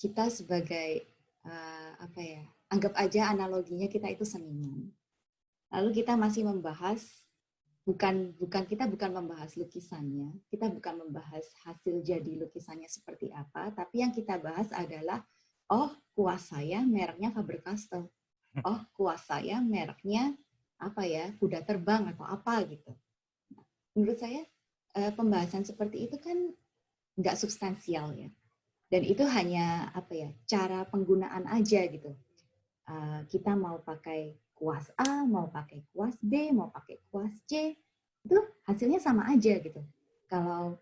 kita sebagai anggap aja analoginya kita itu seniman. Lalu kita masih membahas kita bukan membahas lukisannya, kita bukan membahas hasil jadi lukisannya seperti apa, tapi yang kita bahas adalah kuas saya mereknya Faber-Castell. Kuas saya mereknya kuda terbang atau apa gitu. Menurut saya pembahasan seperti itu kan nggak substansial ya. Dan itu hanya cara penggunaan aja gitu. Kita mau pakai kuas A, mau pakai kuas B, mau pakai kuas C, itu hasilnya sama aja gitu. Kalau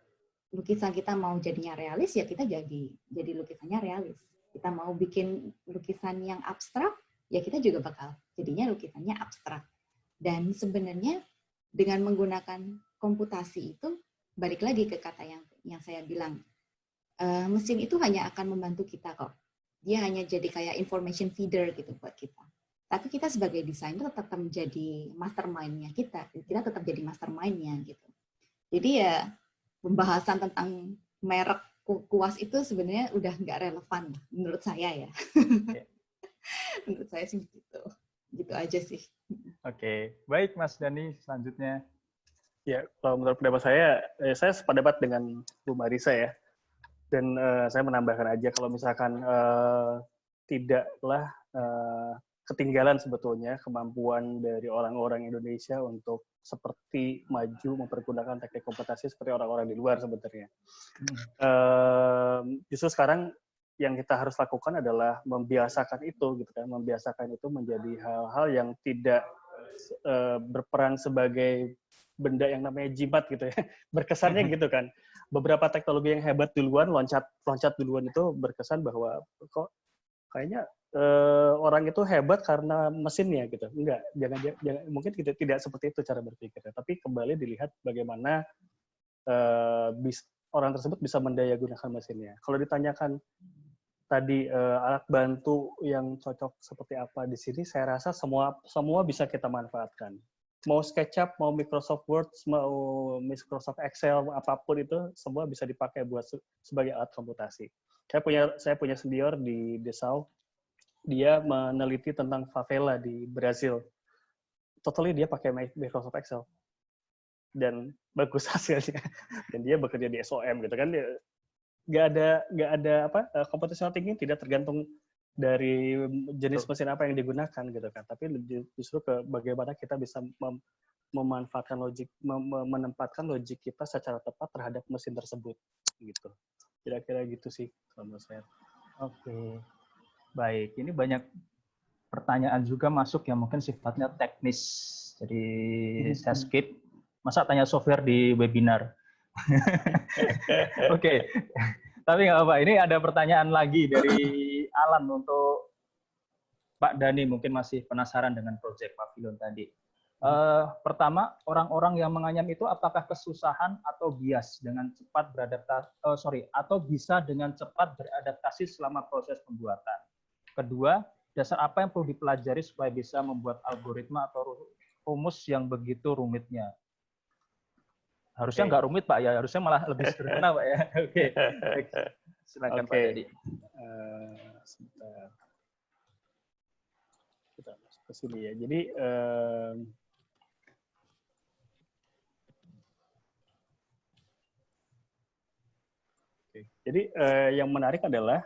lukisan kita mau jadinya realis ya kita jadi lukisannya realis. Kita mau bikin lukisan yang abstrak ya kita juga bakal jadinya lukisannya abstrak. Dan sebenarnya dengan menggunakan komputasi itu balik lagi ke kata yang saya bilang. Mesin itu hanya akan membantu kita kok. Dia hanya jadi kayak information feeder gitu buat kita. Tapi kita sebagai desainer tetap menjadi mastermind-nya kita. Kita tetap jadi mastermind-nya gitu. Jadi ya pembahasan tentang merek kuas itu sebenarnya udah nggak relevan menurut saya ya. Menurut saya sih gitu. Gitu aja sih. Oke. Baik Mas Dhani, selanjutnya. Ya, kalau menurut pendapat saya sependapat dengan Bu Marisa ya. Dan saya menambahkan aja kalau misalkan tidaklah ketinggalan sebetulnya kemampuan dari orang-orang Indonesia untuk seperti maju mempergunakan teknik komputasi seperti orang-orang di luar sebenarnya. Justru sekarang yang kita harus lakukan adalah membiasakan itu gitu kan, membiasakan itu menjadi hal-hal yang tidak berperan sebagai benda yang namanya jimat gitu ya. Berkesannya gitu kan. Beberapa teknologi yang hebat duluan, loncat duluan itu berkesan bahwa kok kayaknya orang itu hebat karena mesinnya gitu. Enggak, jangan mungkin tidak seperti itu cara berpikirnya. Tapi kembali dilihat bagaimana orang tersebut bisa mendayagunakan mesinnya. Kalau ditanyakan tadi alat bantu yang cocok seperti apa di sini, saya rasa semua bisa kita manfaatkan. Mau SketchUp, mau Microsoft Word, mau Microsoft Excel, apapun itu semua bisa dipakai buat sebagai alat komputasi. Saya punya senior di Dessau, dia meneliti tentang favela di Brazil. Totally dia pakai Microsoft Excel dan bagus hasilnya. Dan dia bekerja di SOM gitu kan. Nggak ada computational thinking tidak tergantung dari jenis mesin apa yang digunakan gitu kan, tapi justru ke bagaimana kita bisa memanfaatkan menempatkan logik kita secara tepat terhadap mesin tersebut gitu. Kira-kira gitu sih kalau menurut saya. Oke. Baik, ini banyak pertanyaan juga masuk yang mungkin sifatnya teknis. Jadi saya skip. Masa tanya software di webinar? Oke. Tapi nggak apa. Ini ada pertanyaan lagi dari Alan untuk Pak Dhani, mungkin masih penasaran dengan proyek Pavilion tadi. Pertama, orang-orang yang menganyam itu apakah kesusahan atau bias dengan cepat beradaptasi, atau bisa dengan cepat beradaptasi selama proses pembuatan. Kedua, dasar apa yang perlu dipelajari supaya bisa membuat algoritma atau rumus yang begitu rumitnya? Harusnya nggak rumit, Pak, ya. Harusnya malah lebih sederhana, Pak, ya. Oke. Silakan, Pak Dhani. Sebentar. Kita masuk ke sini ya. Jadi yang menarik adalah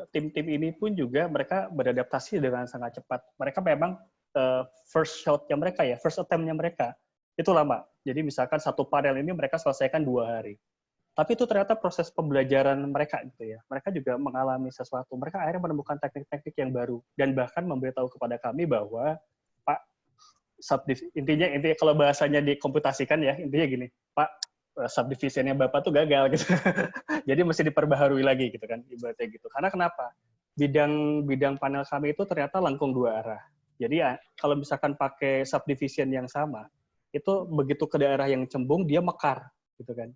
tim-tim ini pun juga mereka beradaptasi dengan sangat cepat. Mereka memang first shot-nya mereka ya, first attempt-nya mereka itu lama. Jadi misalkan satu panel ini mereka selesaikan 2 hari. Tapi itu ternyata proses pembelajaran mereka gitu ya. Mereka juga mengalami sesuatu. Mereka akhirnya menemukan teknik-teknik yang baru dan bahkan memberitahu kepada kami bahwa Pak, intinya kalau bahasanya dikomputasikan ya, intinya gini, Pak, subdivisionnya Bapak tuh gagal gitu. Jadi mesti diperbaharui lagi gitu kan, ibaratnya gitu. Karena kenapa? Bidang panel kami itu ternyata lengkung 2 arah. Jadi ya, kalau misalkan pakai subdivision yang sama, itu begitu ke daerah yang cembung dia mekar gitu kan.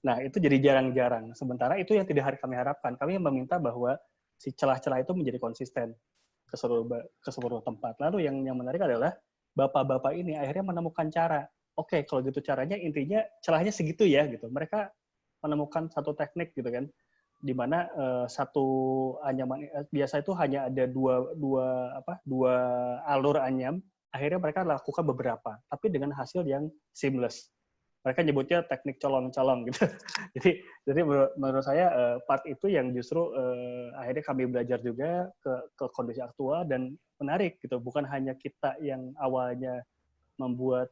Nah, itu jadi jarang-jarang. Sementara itu yang tidak kami harapkan. Kami meminta bahwa si celah-celah itu menjadi konsisten ke seluruh tempat. Lalu yang menarik adalah bapak-bapak ini akhirnya menemukan cara. Oke, kalau gitu caranya intinya celahnya segitu ya gitu. Mereka menemukan satu teknik gitu kan, di mana satu anyaman biasa itu hanya ada dua alur anyam. Akhirnya mereka lakukan beberapa, tapi dengan hasil yang seamless. Mereka nyebutnya teknik colong-colong gitu. jadi menurut saya part itu yang justru akhirnya kami belajar juga ke kondisi aktual dan menarik gitu. Bukan hanya kita yang awalnya membuat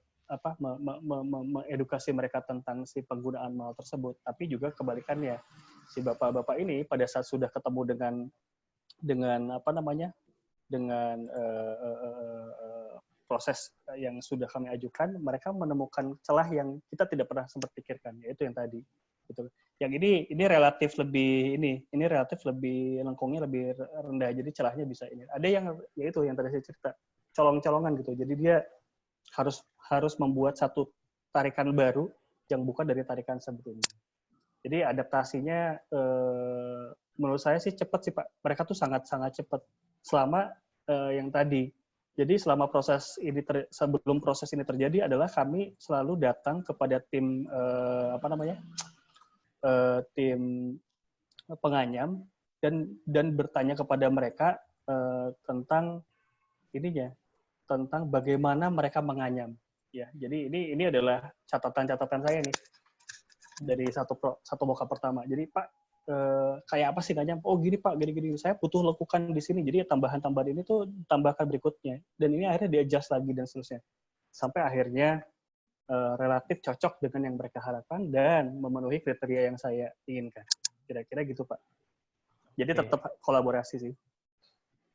mengedukasi mereka tentang si penggunaan mal tersebut, tapi juga kebalikannya si bapak-bapak ini pada saat sudah ketemu dengan proses yang sudah kami ajukan, mereka menemukan celah yang kita tidak pernah sempat pikirkan, yaitu yang tadi. Gitu. Yang ini relatif lebih lengkungnya lebih rendah, jadi celahnya bisa ini. Ada yang yaitu yang tadi saya cerita, colong-colongan gitu. Jadi dia harus membuat satu tarikan baru yang bukan dari tarikan sebelumnya. Jadi adaptasinya menurut saya sih cepat sih Pak. Mereka tuh sangat-sangat cepat selama yang tadi. Jadi selama sebelum proses ini terjadi adalah kami selalu datang kepada tim tim penganyam dan bertanya kepada mereka tentang bagaimana mereka menganyam. Ya, jadi ini adalah catatan-catatan saya nih dari satu moka pertama. Jadi Pak, kayak apa sih nganyam? Oh gini Pak, gini-gini. Saya butuh lekukan di sini. Jadi tambahan-tambahan ini tuh tambahkan berikutnya. Dan ini akhirnya di-adjust lagi dan seterusnya. Sampai akhirnya relatif cocok dengan yang mereka harapkan dan memenuhi kriteria yang saya inginkan. Kira-kira gitu Pak. Jadi tetap kolaborasi sih.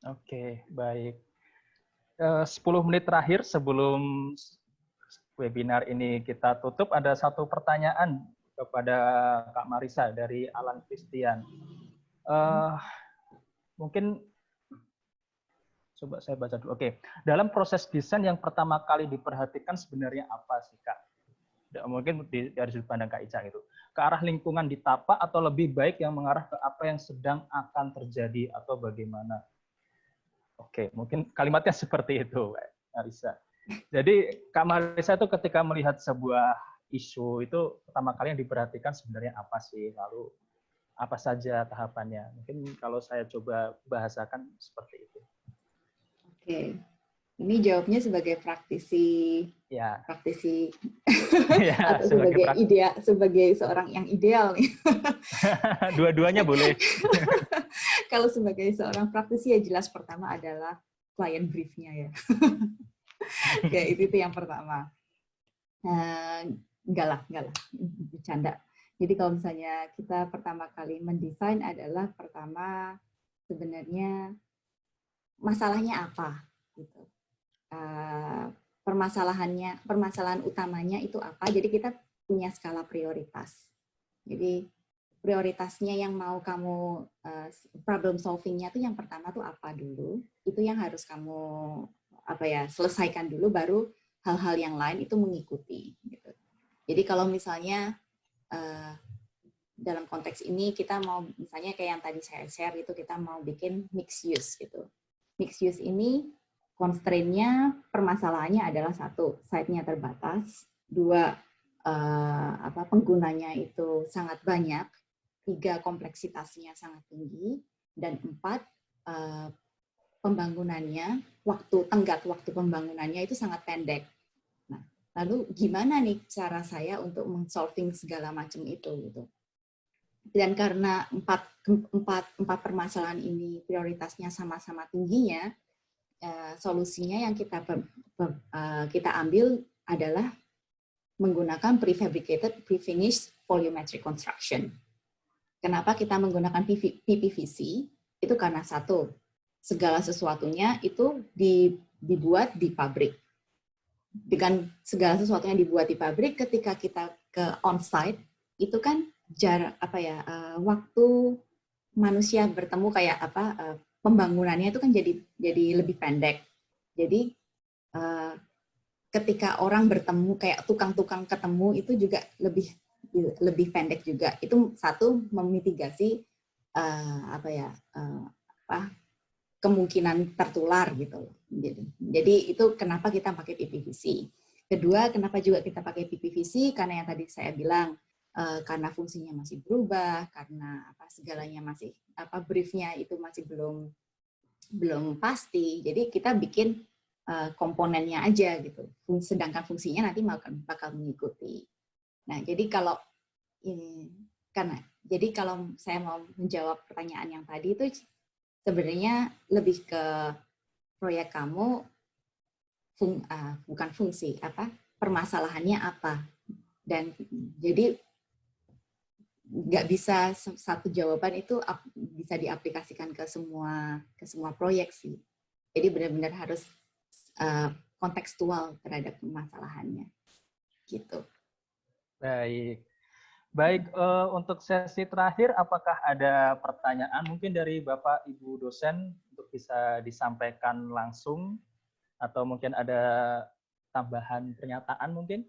Oke, baik. 10 menit terakhir sebelum webinar ini kita tutup, ada satu pertanyaan kepada Kak Marisa dari Alan Christian. Mungkin coba saya baca dulu. Oke, dalam proses desain yang pertama kali diperhatikan sebenarnya apa sih Kak? Mungkin dari sudut pandang Kak Ica itu. Ke arah lingkungan ditapak atau lebih baik yang mengarah ke apa yang sedang akan terjadi atau bagaimana? Oke, mungkin kalimatnya seperti itu, Kak Marisa. Jadi Kak Marisa itu ketika melihat sebuah isu itu pertama kali yang diperhatikan sebenarnya apa sih, lalu apa saja tahapannya. Mungkin kalau saya coba bahasakan seperti itu. Oke, ini jawabnya sebagai praktisi, ya. Ya, atau sebagai seorang yang ideal nih. Dua-duanya boleh. Kalau sebagai seorang praktisi ya jelas pertama adalah client brief-nya ya. Ya itu yang pertama. Enggak lah, bercanda. Jadi kalau misalnya kita pertama kali mendesain adalah pertama sebenarnya masalahnya apa gitu. Permasalahan utamanya itu apa. Jadi kita punya skala prioritas. Jadi prioritasnya yang mau kamu problem solvingnya tuh yang pertama tuh apa dulu. Itu yang harus kamu selesaikan dulu, baru hal-hal yang lain itu mengikuti gitu. Jadi kalau misalnya dalam konteks ini kita mau misalnya kayak yang tadi saya share itu, kita mau bikin mixed use gitu. Mixed use ini constraint-nya, permasalahannya adalah satu, site-nya terbatas, dua, penggunanya itu sangat banyak, tiga, kompleksitasnya sangat tinggi, dan empat, pembangunannya, tenggat waktu pembangunannya itu sangat pendek. Nah, lalu gimana nih cara saya untuk men-solving segala macam itu gitu. Dan karena empat permasalahan ini prioritasnya sama-sama tingginya, solusinya yang kita ambil adalah menggunakan prefabricated, prefinished volumetric construction. Kenapa kita menggunakan PPVC? Itu karena satu, segala sesuatunya itu dibuat di pabrik. Dengan segala sesuatunya dibuat di pabrik, ketika kita ke on-site, itu kan waktu manusia bertemu pembangunannya itu kan jadi lebih pendek. Jadi ketika orang bertemu kayak tukang-tukang ketemu itu juga lebih pendek juga. Itu satu, memitigasi kemungkinan tertular gitu. Jadi itu kenapa kita pakai PPVC. Kedua, kenapa juga kita pakai PPVC? Karena yang tadi saya bilang, karena fungsinya masih berubah, karena segalanya masih briefnya itu masih belum pasti. Jadi kita bikin komponennya aja gitu. Sedangkan fungsinya nanti bakal mengikuti. Nah, jadi kalau saya mau menjawab pertanyaan yang tadi itu sebenarnya lebih ke proyek kamu bukan fungsi permasalahannya apa. Dan jadi nggak bisa satu jawaban itu bisa diaplikasikan ke semua proyek sih. Jadi benar-benar harus kontekstual terhadap permasalahannya, gitu. Baik. Untuk sesi terakhir, apakah ada pertanyaan mungkin dari Bapak Ibu dosen untuk bisa disampaikan langsung, atau mungkin ada tambahan pernyataan mungkin?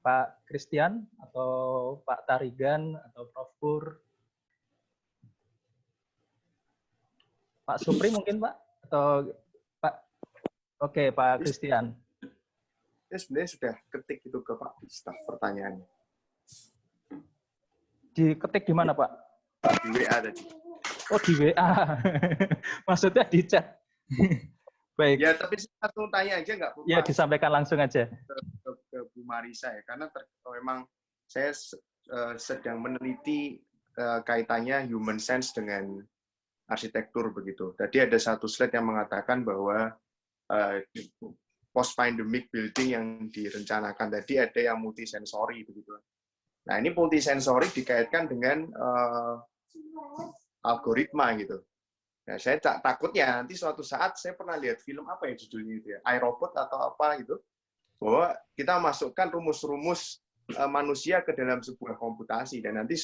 Pak Christian atau Pak Tarigan atau Prof. Pur, Pak Supri mungkin Pak, atau Pak? Oke, Pak Christian. Ya sebenarnya sudah ketik itu ke Pak staf pertanyaannya. Diketik di mana Pak? Di WA tadi. Oh di WA, maksudnya di chat. Baik. Ya tapi satu tanya aja nggak Bu? Ya disampaikan langsung aja. Ke Bu Marisa ya, karena memang saya sedang meneliti kaitannya human sense dengan arsitektur begitu. Tadi ada satu slide yang mengatakan bahwa post-pandemic building yang direncanakan tadi ada yang multisensori begitu. Nah ini multisensori dikaitkan dengan algoritma gitu. Nah, saya takutnya nanti suatu saat saya pernah lihat film apa ya judulnya itu ya, iRobot atau apa gitu, bahwa kita masukkan rumus-rumus manusia ke dalam sebuah komputasi dan nanti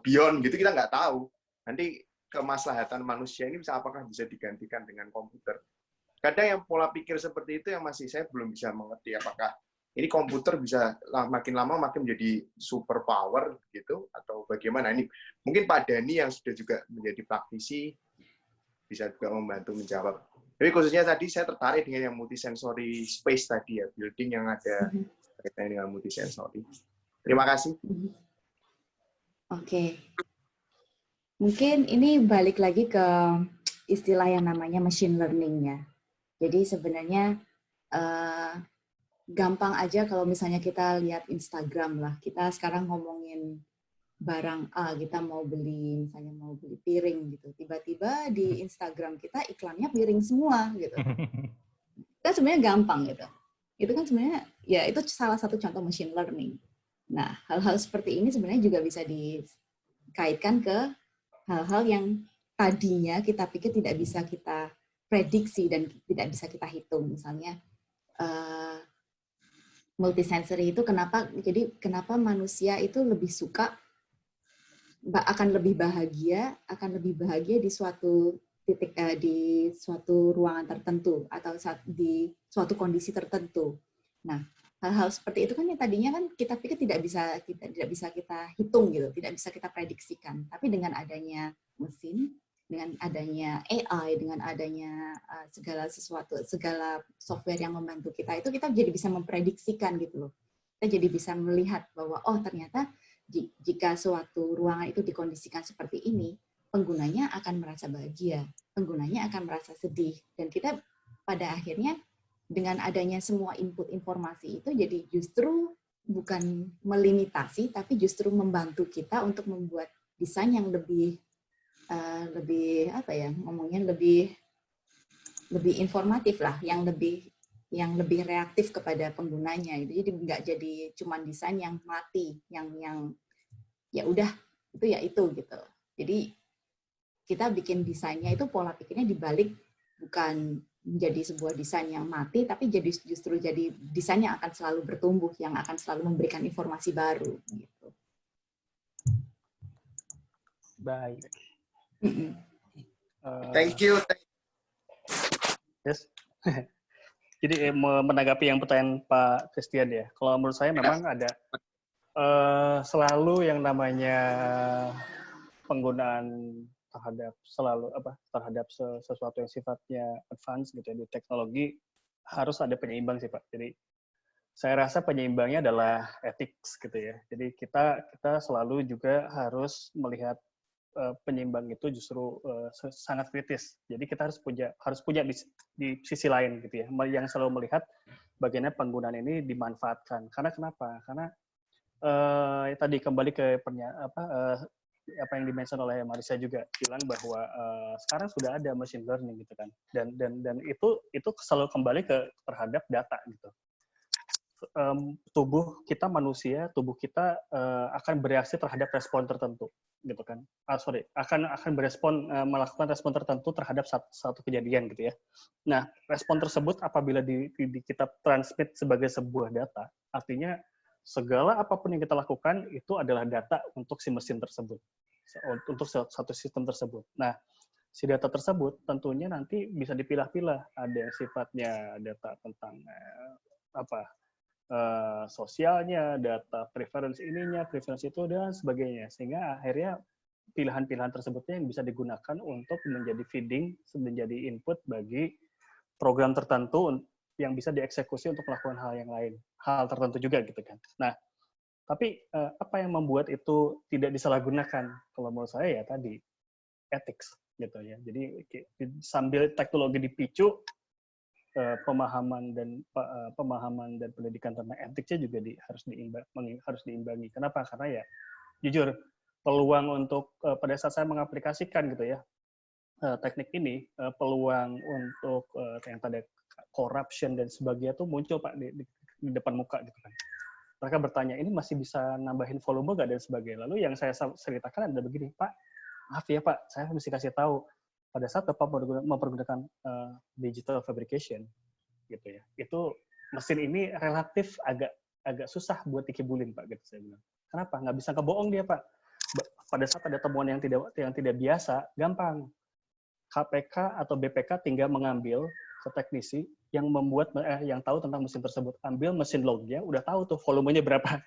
beyond gitu kita nggak tahu nanti kemaslahatan manusia ini apakah bisa digantikan dengan komputer. Kadang yang pola pikir seperti itu yang masih saya belum bisa mengerti apakah ini komputer bisa makin lama makin menjadi super power gitu atau bagaimana. Ini mungkin Pak Dhani yang sudah juga menjadi praktisi bisa juga membantu menjawab. Tapi khususnya tadi saya tertarik dengan yang multisensory space tadi ya, building yang ada kaitannya dengan multisensory. Terima kasih. Oke. Mungkin ini balik lagi ke istilah yang namanya machine learning ya. Jadi sebenarnya gampang aja kalau misalnya kita lihat Instagram lah. Kita sekarang ngomongin barang A, kita mau beli, misalnya mau beli piring gitu. Tiba-tiba di Instagram kita iklannya piring semua gitu. Kan sebenarnya gampang gitu. Itu kan sebenarnya, ya itu salah satu contoh machine learning. Nah, hal-hal seperti ini sebenarnya juga bisa dikaitkan ke hal-hal yang tadinya kita pikir tidak bisa kita prediksi dan tidak bisa kita hitung. Misalnya multisensory itu kenapa manusia itu lebih suka akan lebih bahagia di suatu titik di suatu ruangan tertentu atau di suatu kondisi tertentu. Nah, hal-hal seperti itu kan yang tadinya kan kita pikir tidak bisa kita hitung gitu, tidak bisa kita prediksikan. Tapi dengan adanya mesin, dengan adanya AI, dengan adanya segala software yang membantu kita, itu kita jadi bisa memprediksikan gitu loh. Kita jadi bisa melihat bahwa oh ternyata jika suatu ruangan itu dikondisikan seperti ini, penggunanya akan merasa bahagia, penggunanya akan merasa sedih, dan kita pada akhirnya dengan adanya semua input informasi itu jadi justru bukan melimitasi, tapi justru membantu kita untuk membuat desain yang lebih apa ya ngomongnya lebih informatif lah, yang lebih reaktif kepada penggunanya. Jadi nggak jadi cuma desain yang mati, yang ya udah itu gitu. Jadi kita bikin desainnya itu pola pikirnya dibalik, bukan menjadi sebuah desain yang mati, tapi justru jadi desain yang akan selalu bertumbuh, yang akan selalu memberikan informasi baru. Gitu. Baik. Thank you. Yes. Jadi menanggapi yang pertanyaan Pak Christian ya, kalau menurut saya memang ada selalu yang namanya penggunaan terhadap sesuatu yang sifatnya advance gitu ya, di teknologi harus ada penyeimbang sih Pak. Jadi saya rasa penyeimbangnya adalah ethics gitu ya. Jadi kita selalu juga harus melihat penyeimbang itu justru sangat kritis. Jadi kita harus punya di sisi lain gitu ya, yang selalu melihat bagaimana penggunaan ini dimanfaatkan. Karena kenapa? Karena tadi kembali ke apa yang dimention oleh Marisa juga bilang bahwa sekarang sudah ada machine learning gitu kan, dan itu selalu kembali terhadap data gitu. Tubuh kita manusia, akan bereaksi terhadap respon tertentu gitu kan. Akan berespon, melakukan respon tertentu terhadap satu kejadian gitu ya. Nah, respon tersebut apabila kita transmit sebagai sebuah data, artinya segala apapun yang kita lakukan itu adalah data untuk si mesin tersebut, untuk satu sistem tersebut. Nah, si data tersebut tentunya nanti bisa dipilah-pilah. Ada yang sifatnya data tentang sosialnya, data preference itu, dan sebagainya. Sehingga akhirnya pilihan-pilihan tersebutnya yang bisa digunakan untuk menjadi feeding, menjadi input bagi program tertentu yang bisa dieksekusi untuk melakukan hal tertentu juga gitu kan. Nah, tapi apa yang membuat itu tidak disalahgunakan? Kalau menurut saya ya tadi ethics gitu ya. Jadi sambil teknologi dipicu, pemahaman dan pendidikan tentang etiknya juga harus diimbangi. Kenapa? Karena ya jujur peluang untuk pada saat saya mengaplikasikan gitu ya teknik ini, peluang untuk yang tadi corruption dan sebagainya tuh muncul Pak di depan muka gitu kan. Mereka bertanya, ini masih bisa nambahin volume nggak dan sebagainya. Lalu yang saya ceritakan adalah begini, Pak, maaf ya Pak, saya mesti kasih tahu pada saat Bapak mempergunakan digital fabrication gitu ya, itu mesin ini relatif agak susah buat dikibulin Pak, gitu saya bilang. Kenapa? Nggak bisa kebohong dia Pak. Pada saat ada temuan yang tidak biasa, gampang. KPK atau BPK tinggal mengambil ke teknisi yang yang tahu tentang mesin tersebut, ambil mesin lognya, udah tahu tuh volumenya berapa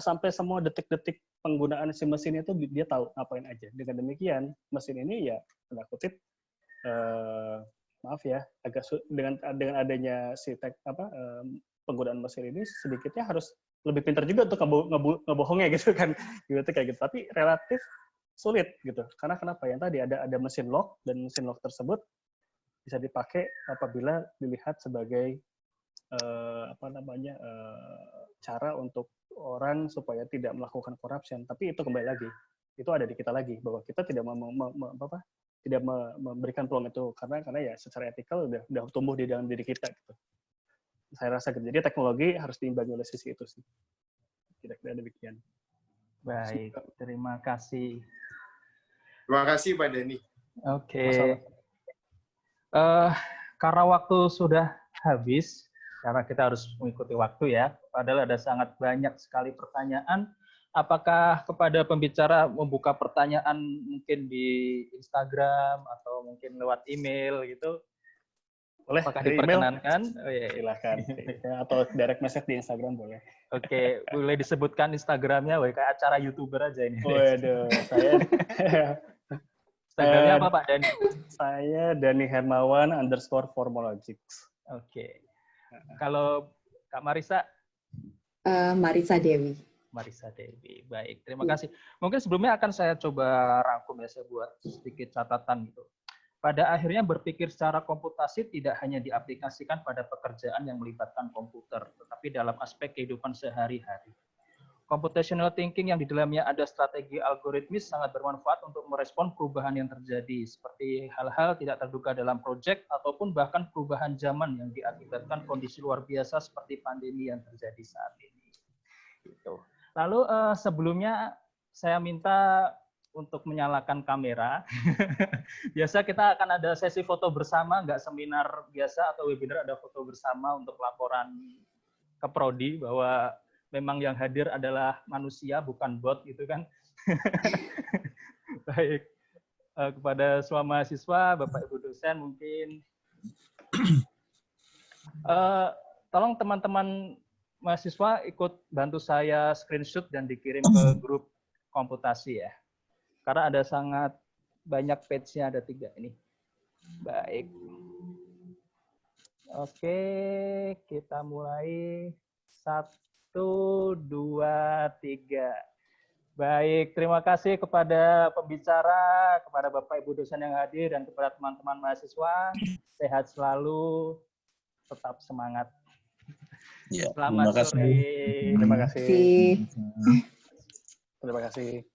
sampai semua detik-detik penggunaan si mesin itu dia tahu ngapain aja. Dengan demikian mesin ini ya tanda kutip maaf ya dengan adanya si penggunaan mesin ini sedikitnya harus lebih pintar juga untuk ngebohongnya gitu kan, gitu kayak gitu. Tapi relatif sulit gitu. Karena kenapa? Yang tadi ada mesin log, dan mesin log tersebut bisa dipakai apabila dilihat sebagai cara untuk orang supaya tidak melakukan corruption. Tapi itu kembali lagi, itu ada di kita lagi, bahwa kita tidak tidak memberikan peluang itu karena ya secara etikal udah tumbuh di dalam diri kita gitu. Saya rasa gitu. Jadi teknologi harus diimbangi oleh sisi itu sih. Kira-kira demikian. Baik, terima kasih. Terima kasih Pak Denny. Oke. Masalah. Karena waktu sudah habis, karena kita harus mengikuti waktu ya, padahal ada sangat banyak sekali pertanyaan. Apakah kepada pembicara membuka pertanyaan mungkin di Instagram atau mungkin lewat email gitu? Boleh, Apakah dari email? diperkenankan? Oh, iya, iya. Silahkan. Atau direct message di Instagram boleh. Oke, boleh disebutkan Instagramnya, kayak acara YouTuber aja ini. Waduh, saya Instagramnya apa Pak Dani? saya Dani Hermawan _Formologics. Oke. Kalau Kak Marisa? Marisa Dewi. Marisa Dewi. Baik, terima kasih. Mungkin sebelumnya akan saya coba rangkum ya, saya buat sedikit catatan gitu. Pada akhirnya berpikir secara komputasi tidak hanya diaplikasikan pada pekerjaan yang melibatkan komputer, tetapi dalam aspek kehidupan sehari-hari. Computational thinking yang di dalamnya ada strategi algoritmis sangat bermanfaat untuk merespon perubahan yang terjadi, seperti hal-hal tidak terduga dalam proyek ataupun bahkan perubahan zaman yang diakibatkan kondisi luar biasa seperti pandemi yang terjadi saat ini. Gitu. Lalu sebelumnya saya minta untuk menyalakan kamera. Biasa kita akan ada sesi foto bersama, nggak seminar biasa atau webinar, ada foto bersama untuk laporan ke Prodi bahwa memang yang hadir adalah manusia, bukan bot gitu kan. Baik, kepada semua mahasiswa, Bapak Ibu dosen mungkin tolong teman-teman mahasiswa ikut bantu saya screenshot dan dikirim ke grup komputasi ya. Karena ada sangat banyak page-nya, ada 3 ini. Baik. Oke, kita mulai. 1, 2, 3. Baik, terima kasih kepada pembicara, kepada Bapak Ibu dosen yang hadir, dan kepada teman-teman mahasiswa. Sehat selalu, tetap semangat. Ya, Selamat terima kasih. sore. Terima kasih. Terima kasih.